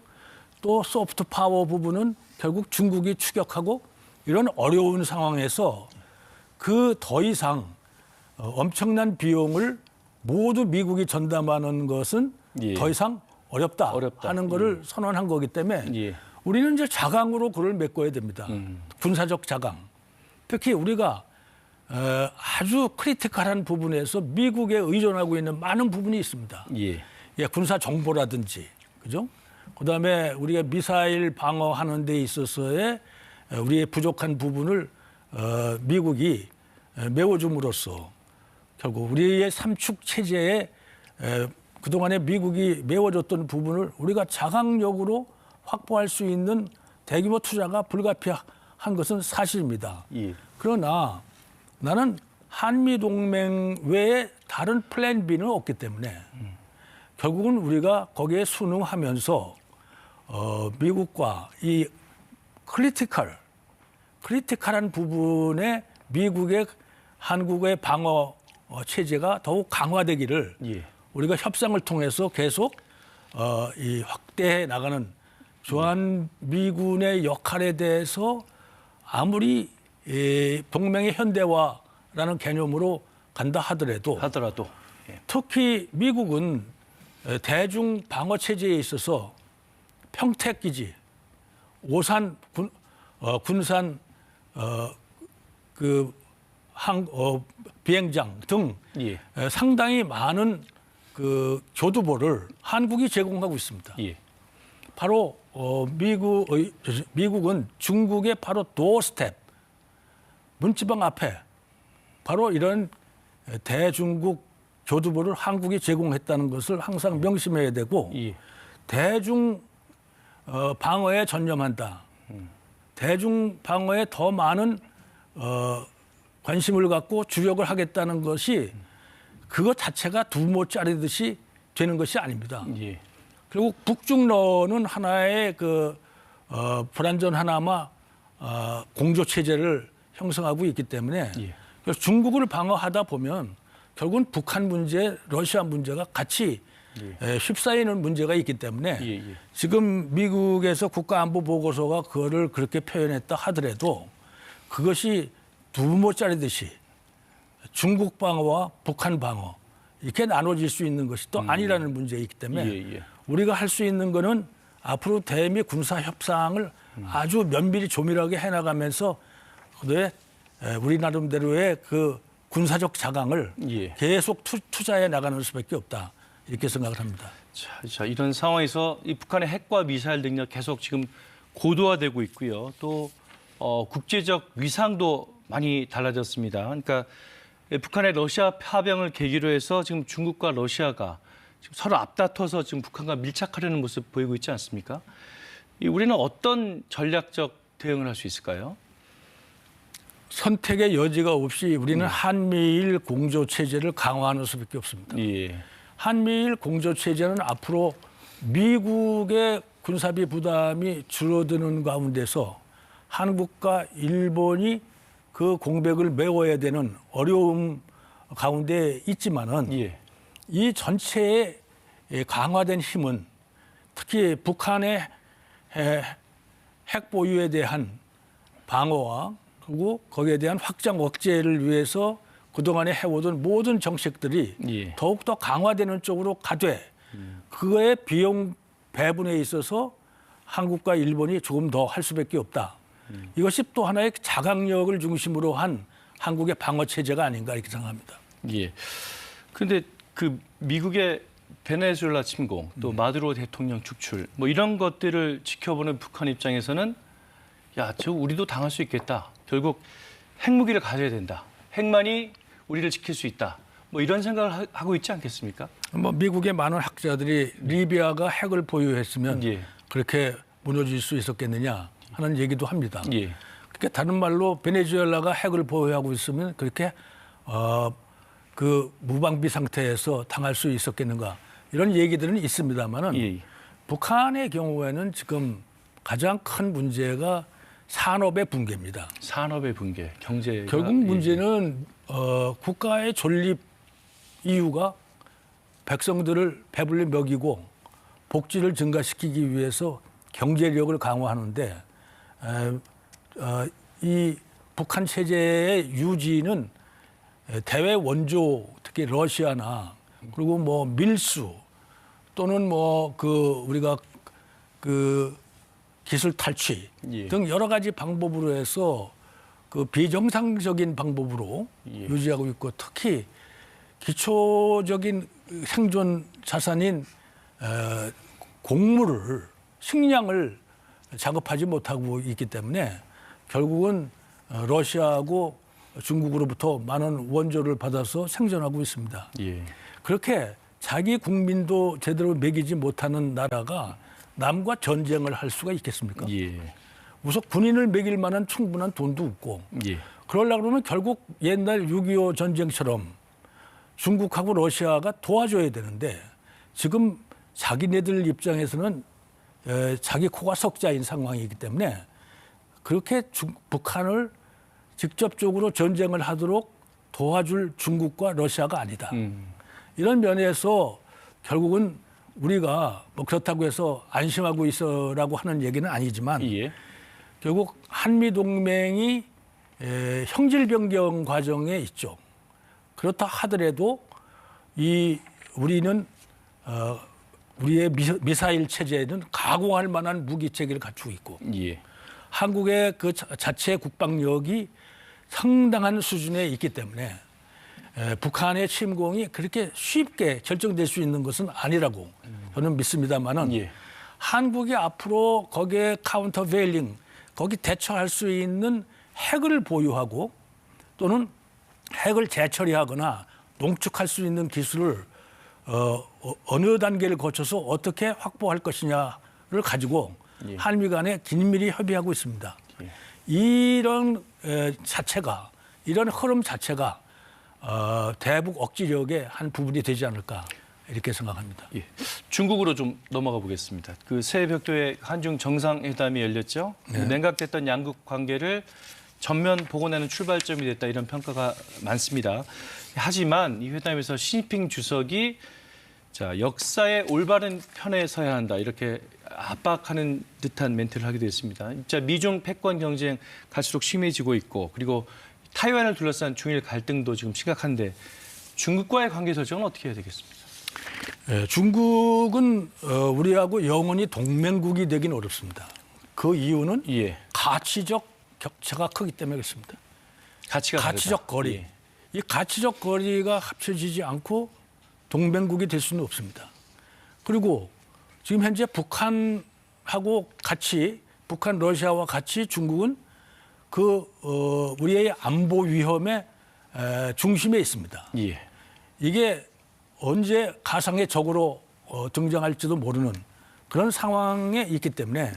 또 소프트 파워 부분은 결국 중국이 추격하고 이런 어려운 상황에서 그 더 이상 엄청난 비용을 모두 미국이 전담하는 것은 예. 더 이상 어렵다 하는 것을 선언한 거기 때문에 예. 우리는 이제 자강으로 그를 메꿔야 됩니다. 군사적 자강. 특히 우리가 아주 크리티컬한 부분에서 미국에 의존하고 있는 많은 부분이 있습니다. 예. 예, 군사 정보라든지, 그죠? 그다음에 우리가 미사일 방어하는 데 있어서의 우리의 부족한 부분을 미국이 메워줌으로써 결국 우리의 삼축 체제에 그동안에 미국이 메워줬던 부분을 우리가 자강력으로 확보할 수 있는 대규모 투자가 불가피한 것은 사실입니다. 예. 그러나 나는 한미동맹 외에 다른 플랜 B는 없기 때문에 결국은 우리가 거기에 순응하면서 미국과 이 크리티컬한 부분에 미국의 한국의 방어 체제가 더욱 강화되기를 예. 우리가 협상을 통해서 계속 이 확대해 나가는 주한미군의 역할에 대해서 아무리 동맹의 현대화라는 개념으로 간다 하더라도 예. 특히 미국은 대중 방어 체제에 있어서 평택기지, 오산 군산 비행장 등 예. 상당히 많은 그 교두보를 한국이 제공하고 있습니다. 예. 바로 미국은 중국의 바로 도어스텝 문지방 앞에 바로 이런 대중국 교두보를 한국이 제공했다는 것을 항상 명심해야 되고 예. 대중 방어에 전념한다. 대중 방어에 더 많은 관심을 갖고 주력을 하겠다는 것이 그것 자체가 두모 짜리듯이 되는 것이 아닙니다. 예. 그리고 북중러는 하나의 불완전 하나마 공조 체제를 형성하고 있기 때문에 예. 그래서 중국을 방어하다 보면 결국은 북한 문제, 러시아 문제가 같이 휩싸이는 문제가 있기 때문에 예, 예. 지금 미국에서 국가안보보고서가 그거를 그렇게 표현했다 하더라도 그것이 두부모짜리듯이 중국 방어와 북한 방어 이렇게 나눠질 수 있는 것이 또 아니라는 문제이기 때문에 예, 예. 우리가 할 수 있는 거는 앞으로 대미 군사 협상을 아주 면밀히 조밀하게 해나가면서 그다음에 우리 나름대로의 그 군사적 자강을 예. 계속 투자해 나가는 수밖에 없다 이렇게 생각을 합니다. 자, 이런 상황에서 이 북한의 핵과 미사일 능력 계속 지금 고도화되고 있고요. 또 국제적 위상도 많이 달라졌습니다. 그러니까 북한의 러시아 파병을 계기로 해서 지금 중국과 러시아가 지금 서로 앞다퉈서 지금 북한과 밀착하려는 모습 보이고 있지 않습니까? 우리는 어떤 전략적 대응을 할 수 있을까요? 선택의 여지가 없이 우리는 한미일 공조 체제를 강화하는 수밖에 없습니다. 예. 한미일 공조 체제는 앞으로 미국의 군사비 부담이 줄어드는 가운데서 한국과 일본이 그 공백을 메워야 되는 어려움 가운데 있지만은 예. 이 전체의 강화된 힘은 특히 북한의 핵 보유에 대한 방어와 그리고 거기에 대한 확장 억제를 위해서 그동안에 해오던 모든 정책들이 예. 더욱더 강화되는 쪽으로 가되 그거의 비용 배분에 있어서 한국과 일본이 조금 더 할 수밖에 없다. 이것이 또 하나의 자강력을 중심으로 한 한국의 방어 체제가 아닌가 이렇게 생각합니다. 예. 그런데 그 미국의 베네수엘라 침공, 또 마두로 대통령 축출, 뭐 이런 것들을 지켜보는 북한 입장에서는 야, 저 우리도 당할 수 있겠다. 결국 핵무기를 가져야 된다. 핵만이 우리를 지킬 수 있다. 뭐 이런 생각을 하고 있지 않겠습니까? 뭐 미국의 많은 학자들이 리비아가 핵을 보유했으면 예. 그렇게 무너질 수 있었겠느냐 하는 얘기도 합니다. 예. 그러니까 다른 말로 베네수엘라가 핵을 보유하고 있으면 그렇게 그 무방비 상태에서 당할 수 있었겠는가 이런 얘기들은 있습니다만은 예. 북한의 경우에는 지금 가장 큰 문제가 산업의 붕괴입니다. 산업의 붕괴, 경제 결국 문제는 국가의 존립 이유가 백성들을 배불리 먹이고 복지를 증가시키기 위해서 경제력을 강화하는데 이 북한 체제의 유지는 대외 원조 특히 러시아나 그리고 뭐 밀수 또는 뭐 우리가 기술 탈취 예. 등 여러 가지 방법으로 해서 그 비정상적인 방법으로 유지하고 있고 특히 기초적인 생존 자산인 곡물을 식량을 작업하지 못하고 있기 때문에 결국은 러시아하고 중국으로부터 많은 원조를 받아서 생존하고 있습니다. 예. 그렇게 자기 국민도 제대로 먹이지 못하는 나라가 남과 전쟁을 할 수가 있겠습니까? 예. 우선 군인을 먹일 만한 충분한 돈도 없고 예. 그러려고 그러면 결국 옛날 6.25 전쟁처럼 중국하고 러시아가 도와줘야 되는데 지금 자기네들 입장에서는 자기 코가 석자인 상황이기 때문에 그렇게 북한을 직접적으로 전쟁을 하도록 도와줄 중국과 러시아가 아니다. 이런 면에서 결국은 우리가 뭐 그렇다고 해서 안심하고 있어라고 하는 얘기는 아니지만 예. 결국 한미동맹이 형질 변경 과정에 있죠. 그렇다 하더라도 우리는 우리의 미사일 체제는 가공할 만한 무기 체계를 갖추고 있고 예. 한국의 그 자체 국방력이 상당한 수준에 있기 때문에 북한의 침공이 그렇게 쉽게 결정될 수 있는 것은 아니라고 저는 믿습니다만은 예. 한국이 앞으로 거기에 카운터베일링 거기 대처할 수 있는 핵을 보유하고 또는 핵을 재처리하거나 농축할 수 있는 기술을 어느 단계를 거쳐서 어떻게 확보할 것이냐를 가지고 예. 한미 간에 긴밀히 협의하고 있습니다. 예. 이런 자체가 이런 흐름 자체가 대북 억지력의 한 부분이 되지 않을까 이렇게 생각합니다. 예. 중국으로 좀 넘어가 보겠습니다. 그 새 벽도에 한중 정상회담이 열렸죠. 네. 냉각됐던 양국 관계를 전면 복원하는 출발점이 됐다 이런 평가가 많습니다. 하지만 이 회담에서 시진핑 주석이 자, 역사의 올바른 편에 서야 한다 이렇게 압박하는 듯한 멘트를 하기도 했습니다. 진짜 미중 패권 경쟁 갈수록 심해지고 있고 그리고 타이완을 둘러싼 중일 갈등도 지금 심각한데 중국과의 관계 설정은 어떻게 해야 되겠습니까? 중국은 우리하고 영원히 동맹국이 되긴 어렵습니다. 그 이유는 예. 가치적 격차가 크기 때문에 그렇습니다. 가치적 다르다. 거리. 예. 이 가치적 거리가 합쳐지지 않고 동맹국이 될 수는 없습니다. 그리고 지금 현재 북한하고 같이 북한, 러시아와 같이 중국은 우리의 안보 위험의 중심에 있습니다. 예. 이게 언제 가상의 적으로 등장할지도 모르는 그런 상황에 있기 때문에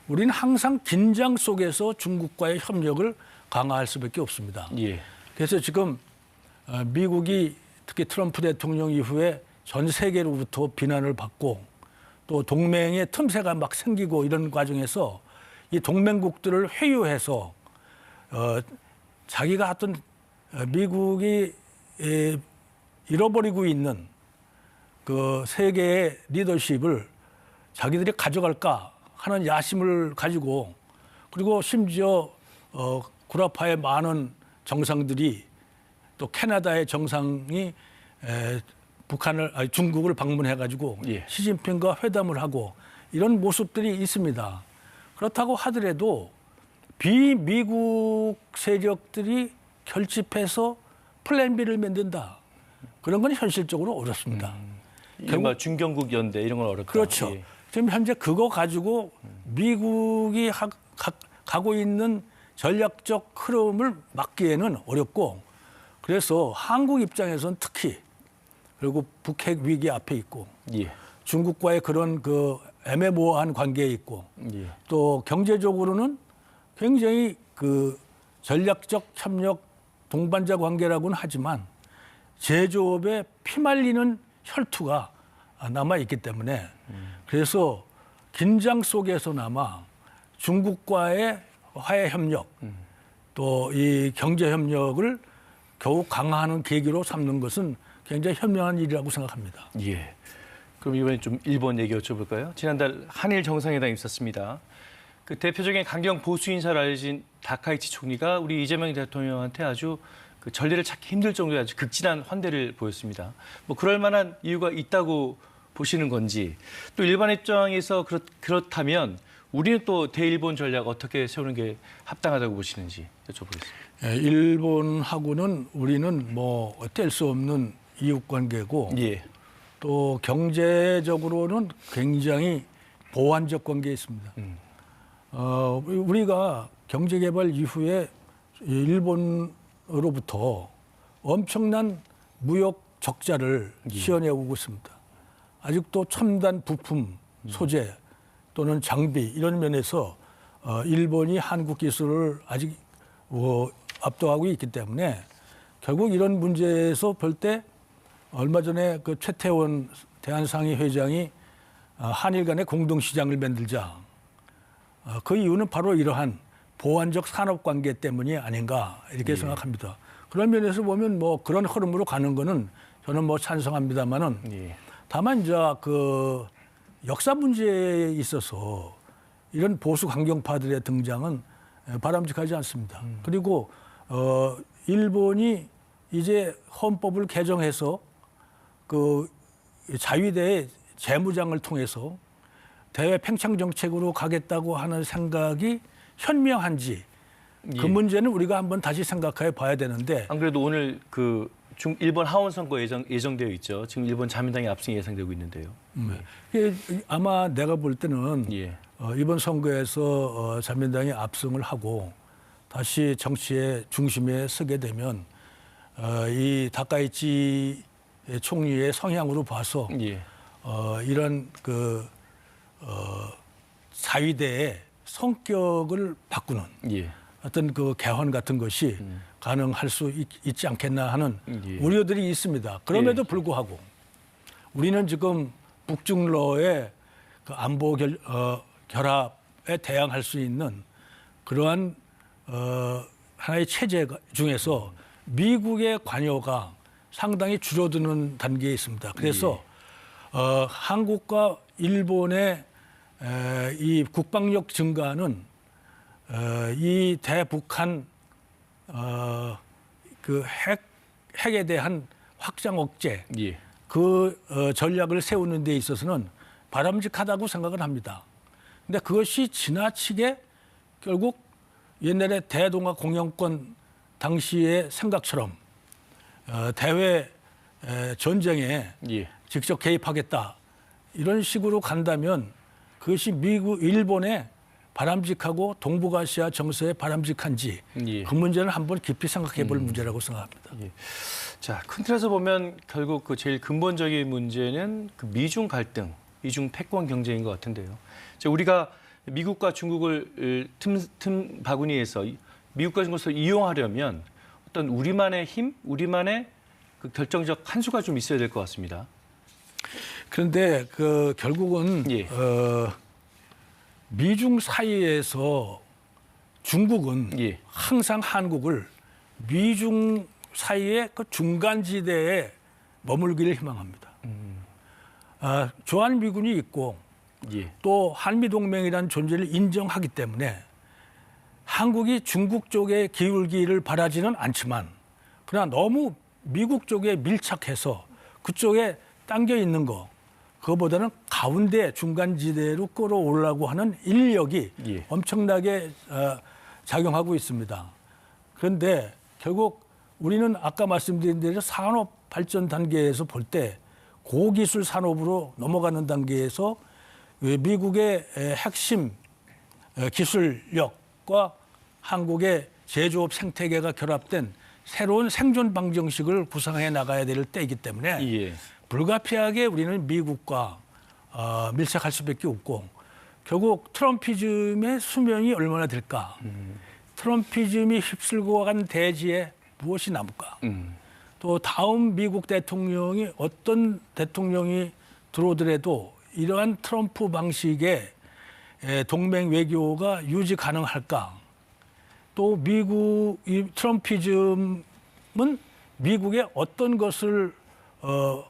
우리는 항상 긴장 속에서 중국과의 협력을 강화할 수밖에 없습니다. 예. 그래서 지금 미국이 특히 트럼프 대통령 이후에 전 세계로부터 비난을 받고 또 동맹의 틈새가 막 생기고 이런 과정에서 이 동맹국들을 회유해서 자기가 어떤 미국이 잃어버리고 있는 그 세계의 리더십을 자기들이 가져갈까 하는 야심을 가지고 그리고 심지어 구라파의 많은 정상들이 또 캐나다의 정상이 중국을 방문해가지고 예. 시진핑과 회담을 하고 이런 모습들이 있습니다. 그렇다고 하더라도 비미국 세력들이 결집해서 플랜 B를 만든다. 그런 건 현실적으로 어렵습니다. 이른바 중경국 연대 이런 건 어렵다. 그렇죠. 예. 지금 현재 그거 가지고 미국이 가고 있는 전략적 흐름을 막기에는 어렵고 그래서 한국 입장에서는 특히 그리고 북핵 위기 앞에 있고 예. 중국과의 그런 그 애매모호한 관계에 있고 예. 또 경제적으로는 굉장히 그 전략적 협력 동반자 관계라고는 하지만 제조업에 피말리는 혈투가 남아 있기 때문에 그래서 긴장 속에서나마 중국과의 화해 협력 또 이 경제 협력을 겨우 강화하는 계기로 삼는 것은 굉장히 현명한 일이라고 생각합니다. 예. 그럼 이번에 좀 일본 얘기 여쭤볼까요? 지난달 한일 정상회담이 있었습니다. 그 대표적인 강경 보수 인사를 알려진 다카이치 총리가 우리 이재명 대통령한테 아주 그 전례를 찾기 힘들 정도의 아주 극진한 환대를 보였습니다. 뭐 그럴 만한 이유가 있다고 보시는 건지 또 일반 입장에서 그렇다면 우리는 또 대일본 전략 어떻게 세우는 게 합당하다고 보시는지 여쭤보겠습니다. 일본하고는 우리는 뭐 뗄 수 없는 이웃 관계고 예. 또 경제적으로는 굉장히 보완적 관계에 있습니다. 우리가 경제개발 이후에 일본으로부터 엄청난 무역 적자를 시연해오고 있습니다. 아직도 첨단 부품, 소재 또는 장비 이런 면에서 일본이 한국 기술을 아직 압도하고 있기 때문에 결국 이런 문제에서 볼 때 얼마 전에 그 최태원 대한상의 회장이 한일 간의 공동시장을 만들자. 그 이유는 바로 이러한 보완적 산업관계 때문이 아닌가 이렇게 생각합니다. 그런 면에서 보면 뭐 그런 흐름으로 가는 거는 저는 뭐 찬성합니다만은 다만 이제 그 역사 문제에 있어서 이런 보수 강경파들의 등장은 바람직하지 않습니다. 그리고 일본이 이제 헌법을 개정해서 그 자위대의 재무장을 통해서 대외 팽창 정책으로 가겠다고 하는 생각이 현명한지 그 문제는 우리가 한번 다시 생각해 봐야 되는데 안 그래도 오늘 그 일본 하원 선거 예정되어 있죠. 지금 일본 자민당의 압승이 예상되고 있는데요. 이게 아마 내가 볼 때는 예. 이번 선거에서 자민당이 압승을 하고 다시 정치의 중심에 서게 되면 이 다카이치 총리의 성향으로 봐서 예. 이런 그 사위대의 성격을 바꾸는 예. 어떤 그 개헌 같은 것이 가능할 수 있지 않겠나 하는 예. 우려들이 있습니다. 그럼에도 예. 불구하고 우리는 지금 북중러의 그 안보 결합에 대항할 수 있는 그러한 하나의 체제 중에서 미국의 관여가 상당히 줄어드는 단계에 있습니다. 그래서 한국과 일본의 이 국방력 증가는 이 대북한 그 핵에 대한 확장 억제 예. 그 전략을 세우는 데 있어서는 바람직하다고 생각을 합니다. 근데 그것이 지나치게 결국 옛날에 대동아 공영권 당시의 생각처럼 대외 전쟁에 예. 직접 개입하겠다 이런 식으로 간다면 그것이 미국, 일본의 바람직하고 동북아시아 정서에 바람직한지 예. 그 문제는 한번 깊이 생각해 볼 문제라고 생각합니다. 예. 자, 큰 틀에서 보면 결국 그 제일 근본적인 문제는 그 미중 갈등, 미중 패권 경쟁인 것 같은데요. 자, 우리가 미국과 중국을 틈 바구니에서 미국과 중국을 이용하려면 어떤 우리만의 힘, 우리만의 그 결정적 한 수가 좀 있어야 될 것 같습니다. 그런데 그 결국은 예. 미중 사이에서 중국은 예. 항상 한국을 미중 사이의 그 중간지대에 머물기를 희망합니다. 주한미군이 있고 예. 또 한미동맹이라는 존재를 인정하기 때문에 한국이 중국 쪽에 기울기를 바라지는 않지만 그러나 너무 미국 쪽에 밀착해서 그쪽에 당겨 있는 거 그거보다는 가운데 중간지대로 끌어오려고 하는 인력이 예. 엄청나게 작용하고 있습니다. 그런데 결국 우리는 아까 말씀드린 대로 산업 발전 단계에서 볼 때 고기술 산업으로 넘어가는 단계에서 미국의 핵심 기술력과 한국의 제조업 생태계가 결합된 새로운 생존 방정식을 구상해 나가야 될 때이기 때문에 예. 불가피하게 우리는 미국과 밀착할 수밖에 없고 결국 트럼피즘의 수명이 얼마나 될까? 트럼피즘이 휩쓸고 간 대지에 무엇이 남을까? 또 다음 미국 대통령이 어떤 대통령이 들어오더라도 이러한 트럼프 방식의 동맹 외교가 유지 가능할까? 또 미국 이 트럼피즘은 미국에 어떤 것을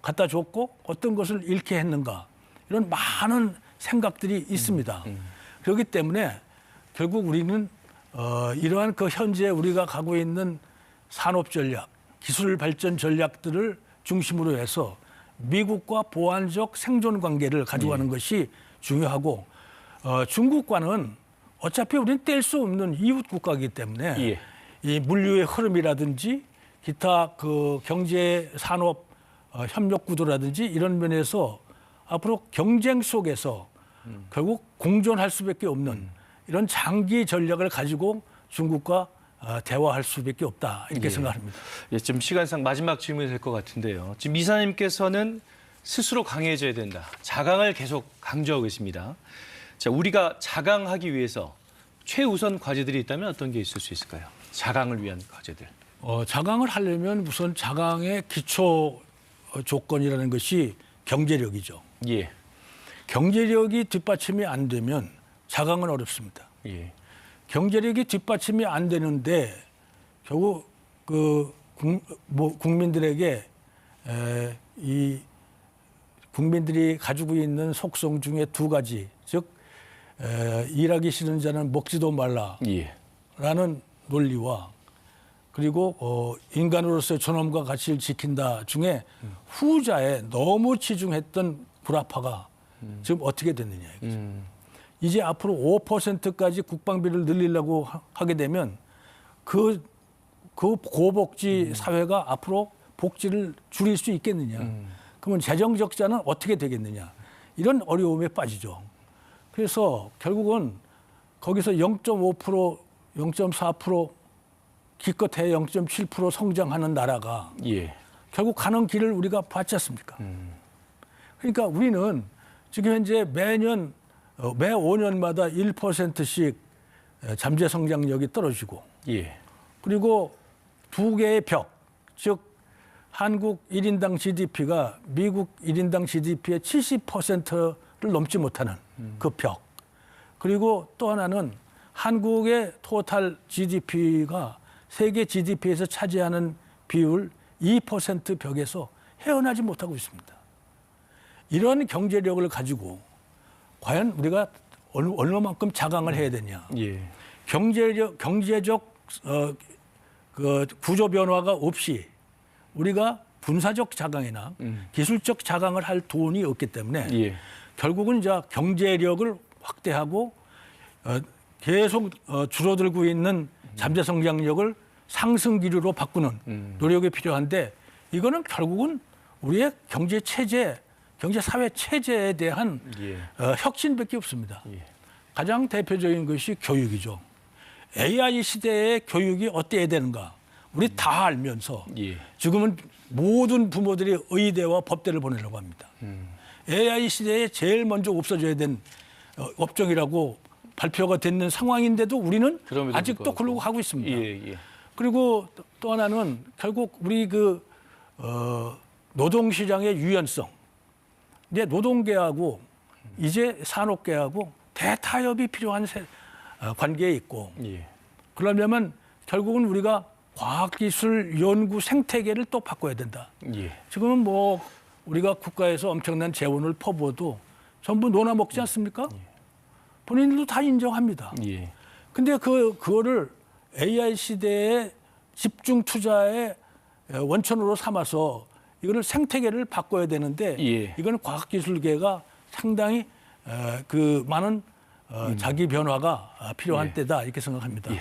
갖다 줬고 어떤 것을 잃게 했는가 이런 많은 생각들이 있습니다. 그렇기 때문에 결국 우리는 이러한 그 현재 우리가 가고 있는 산업 전략, 기술 발전 전략들을 중심으로 해서 미국과 보완적 생존 관계를 가져가는 것이 중요하고 중국과는 어차피 우리는 뗄 수 없는 이웃 국가이기 때문에 예. 이 물류의 흐름이라든지 기타 그 경제 산업 협력 구도라든지 이런 면에서 앞으로 경쟁 속에서 결국 공존할 수밖에 없는 이런 장기 전략을 가지고 중국과 대화할 수밖에 없다 이렇게 생각합니다. 예, 지금 시간상 마지막 질문이 될 것 같은데요. 지금 이사님께서는 스스로 강해져야 된다. 자강을 계속 강조하고 계십니다. 자, 우리가 자강하기 위해서 최우선 과제들이 있다면 어떤 게 있을 수 있을까요? 자강을 위한 과제들. 자강을 하려면 우선 자강의 기초 조건이라는 것이 경제력이죠. 예. 경제력이 뒷받침이 안 되면 자강은 어렵습니다. 예. 경제력이 뒷받침이 안 되는데 결국 그 국민들에게 이 국민들이 가지고 있는 속성 중에 두 가지, 즉 일하기 싫은 자는 먹지도 말라라는 예. 논리와 그리고 인간으로서의 존엄과 가치를 지킨다 중에 후자에 너무 치중했던 구라파가 지금 어떻게 됐느냐 이거죠. 이제 앞으로 5%까지 국방비를 늘리려고 하게 되면 그 고복지 사회가 앞으로 복지를 줄일 수 있겠느냐. 그러면 재정 적자는 어떻게 되겠느냐. 이런 어려움에 빠지죠. 그래서 결국은 거기서 0.5%, 0.4% 기껏해 0.7% 성장하는 나라가 예. 결국 가는 길을 우리가 봤지 않습니까? 그러니까 우리는 지금 현재 매년 매 5년마다 1%씩 잠재 성장력이 떨어지고 예. 그리고 두 개의 벽, 즉 한국 1인당 GDP가 미국 1인당 GDP의 70%를 넘지 못하는 그 벽. 그리고 또 하나는 한국의 토탈 GDP가 세계 GDP에서 차지하는 비율 2% 벽에서 헤어나지 못하고 있습니다. 이런 경제력을 가지고 과연 우리가 얼마만큼 자강을 해야 되냐. 예. 경제적 그 구조 변화가 없이 우리가 군사적 자강이나 기술적 자강을 할 돈이 없기 때문에 예. 결국은 이제 경제력을 확대하고 계속 줄어들고 있는 잠재 성장력을 상승 기류로 바꾸는 노력이 필요한데 이거는 결국은 우리의 경제 체제, 경제 사회 체제에 대한 예. 혁신밖에 없습니다. 예. 가장 대표적인 것이 교육이죠. AI 시대의 교육이 어때야 되는가? 우리 다 알면서 예. 지금은 모든 부모들이 의대와 법대를 보내려고 합니다. AI 시대에 제일 먼저 없어져야 된 업종이라고 발표가 됐는 상황인데도 우리는 그럼에도 아직도 불구하고. 그러고 하고 있습니다. 예. 예. 그리고 또 하나는 결국 우리 노동시장의 유연성. 이제 노동계하고 이제 산업계하고 대타협이 필요한 관계에 있고 예. 그러려면 결국은 우리가 과학기술 연구 생태계를 또 바꿔야 된다. 예. 지금은 뭐 우리가 국가에서 엄청난 재원을 퍼부어도 전부 논아먹지 않습니까? 본인들도 다 인정합니다. 예. 근데 그거를 AI 시대의 집중 투자의 원천으로 삼아서 이거를 생태계를 바꿔야 되는데 예. 이건 과학기술계가 상당히 그 많은 자기 변화가 필요한 예. 때다 이렇게 생각합니다. 예.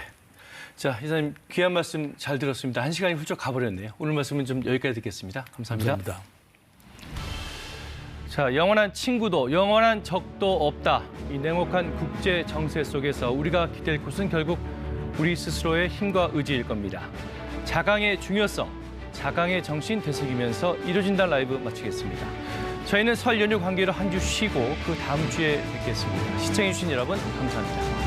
자, 이사님 귀한 말씀 잘 들었습니다. 1시간이 훌쩍 가버렸네요. 오늘 말씀은 좀 여기까지 듣겠습니다. 감사합니다. 감사합니다. 자, 영원한 친구도 영원한 적도 없다. 이 냉혹한 국제 정세 속에서 우리가 기댈 곳은 결국 우리 스스로의 힘과 의지일 겁니다. 자강의 중요성, 자강의 정신 되새기면서 이루어진다 라이브 마치겠습니다. 저희는 설 연휴 관계로 한 주 쉬고 그 다음 주에 뵙겠습니다. 시청해주신 여러분 감사합니다.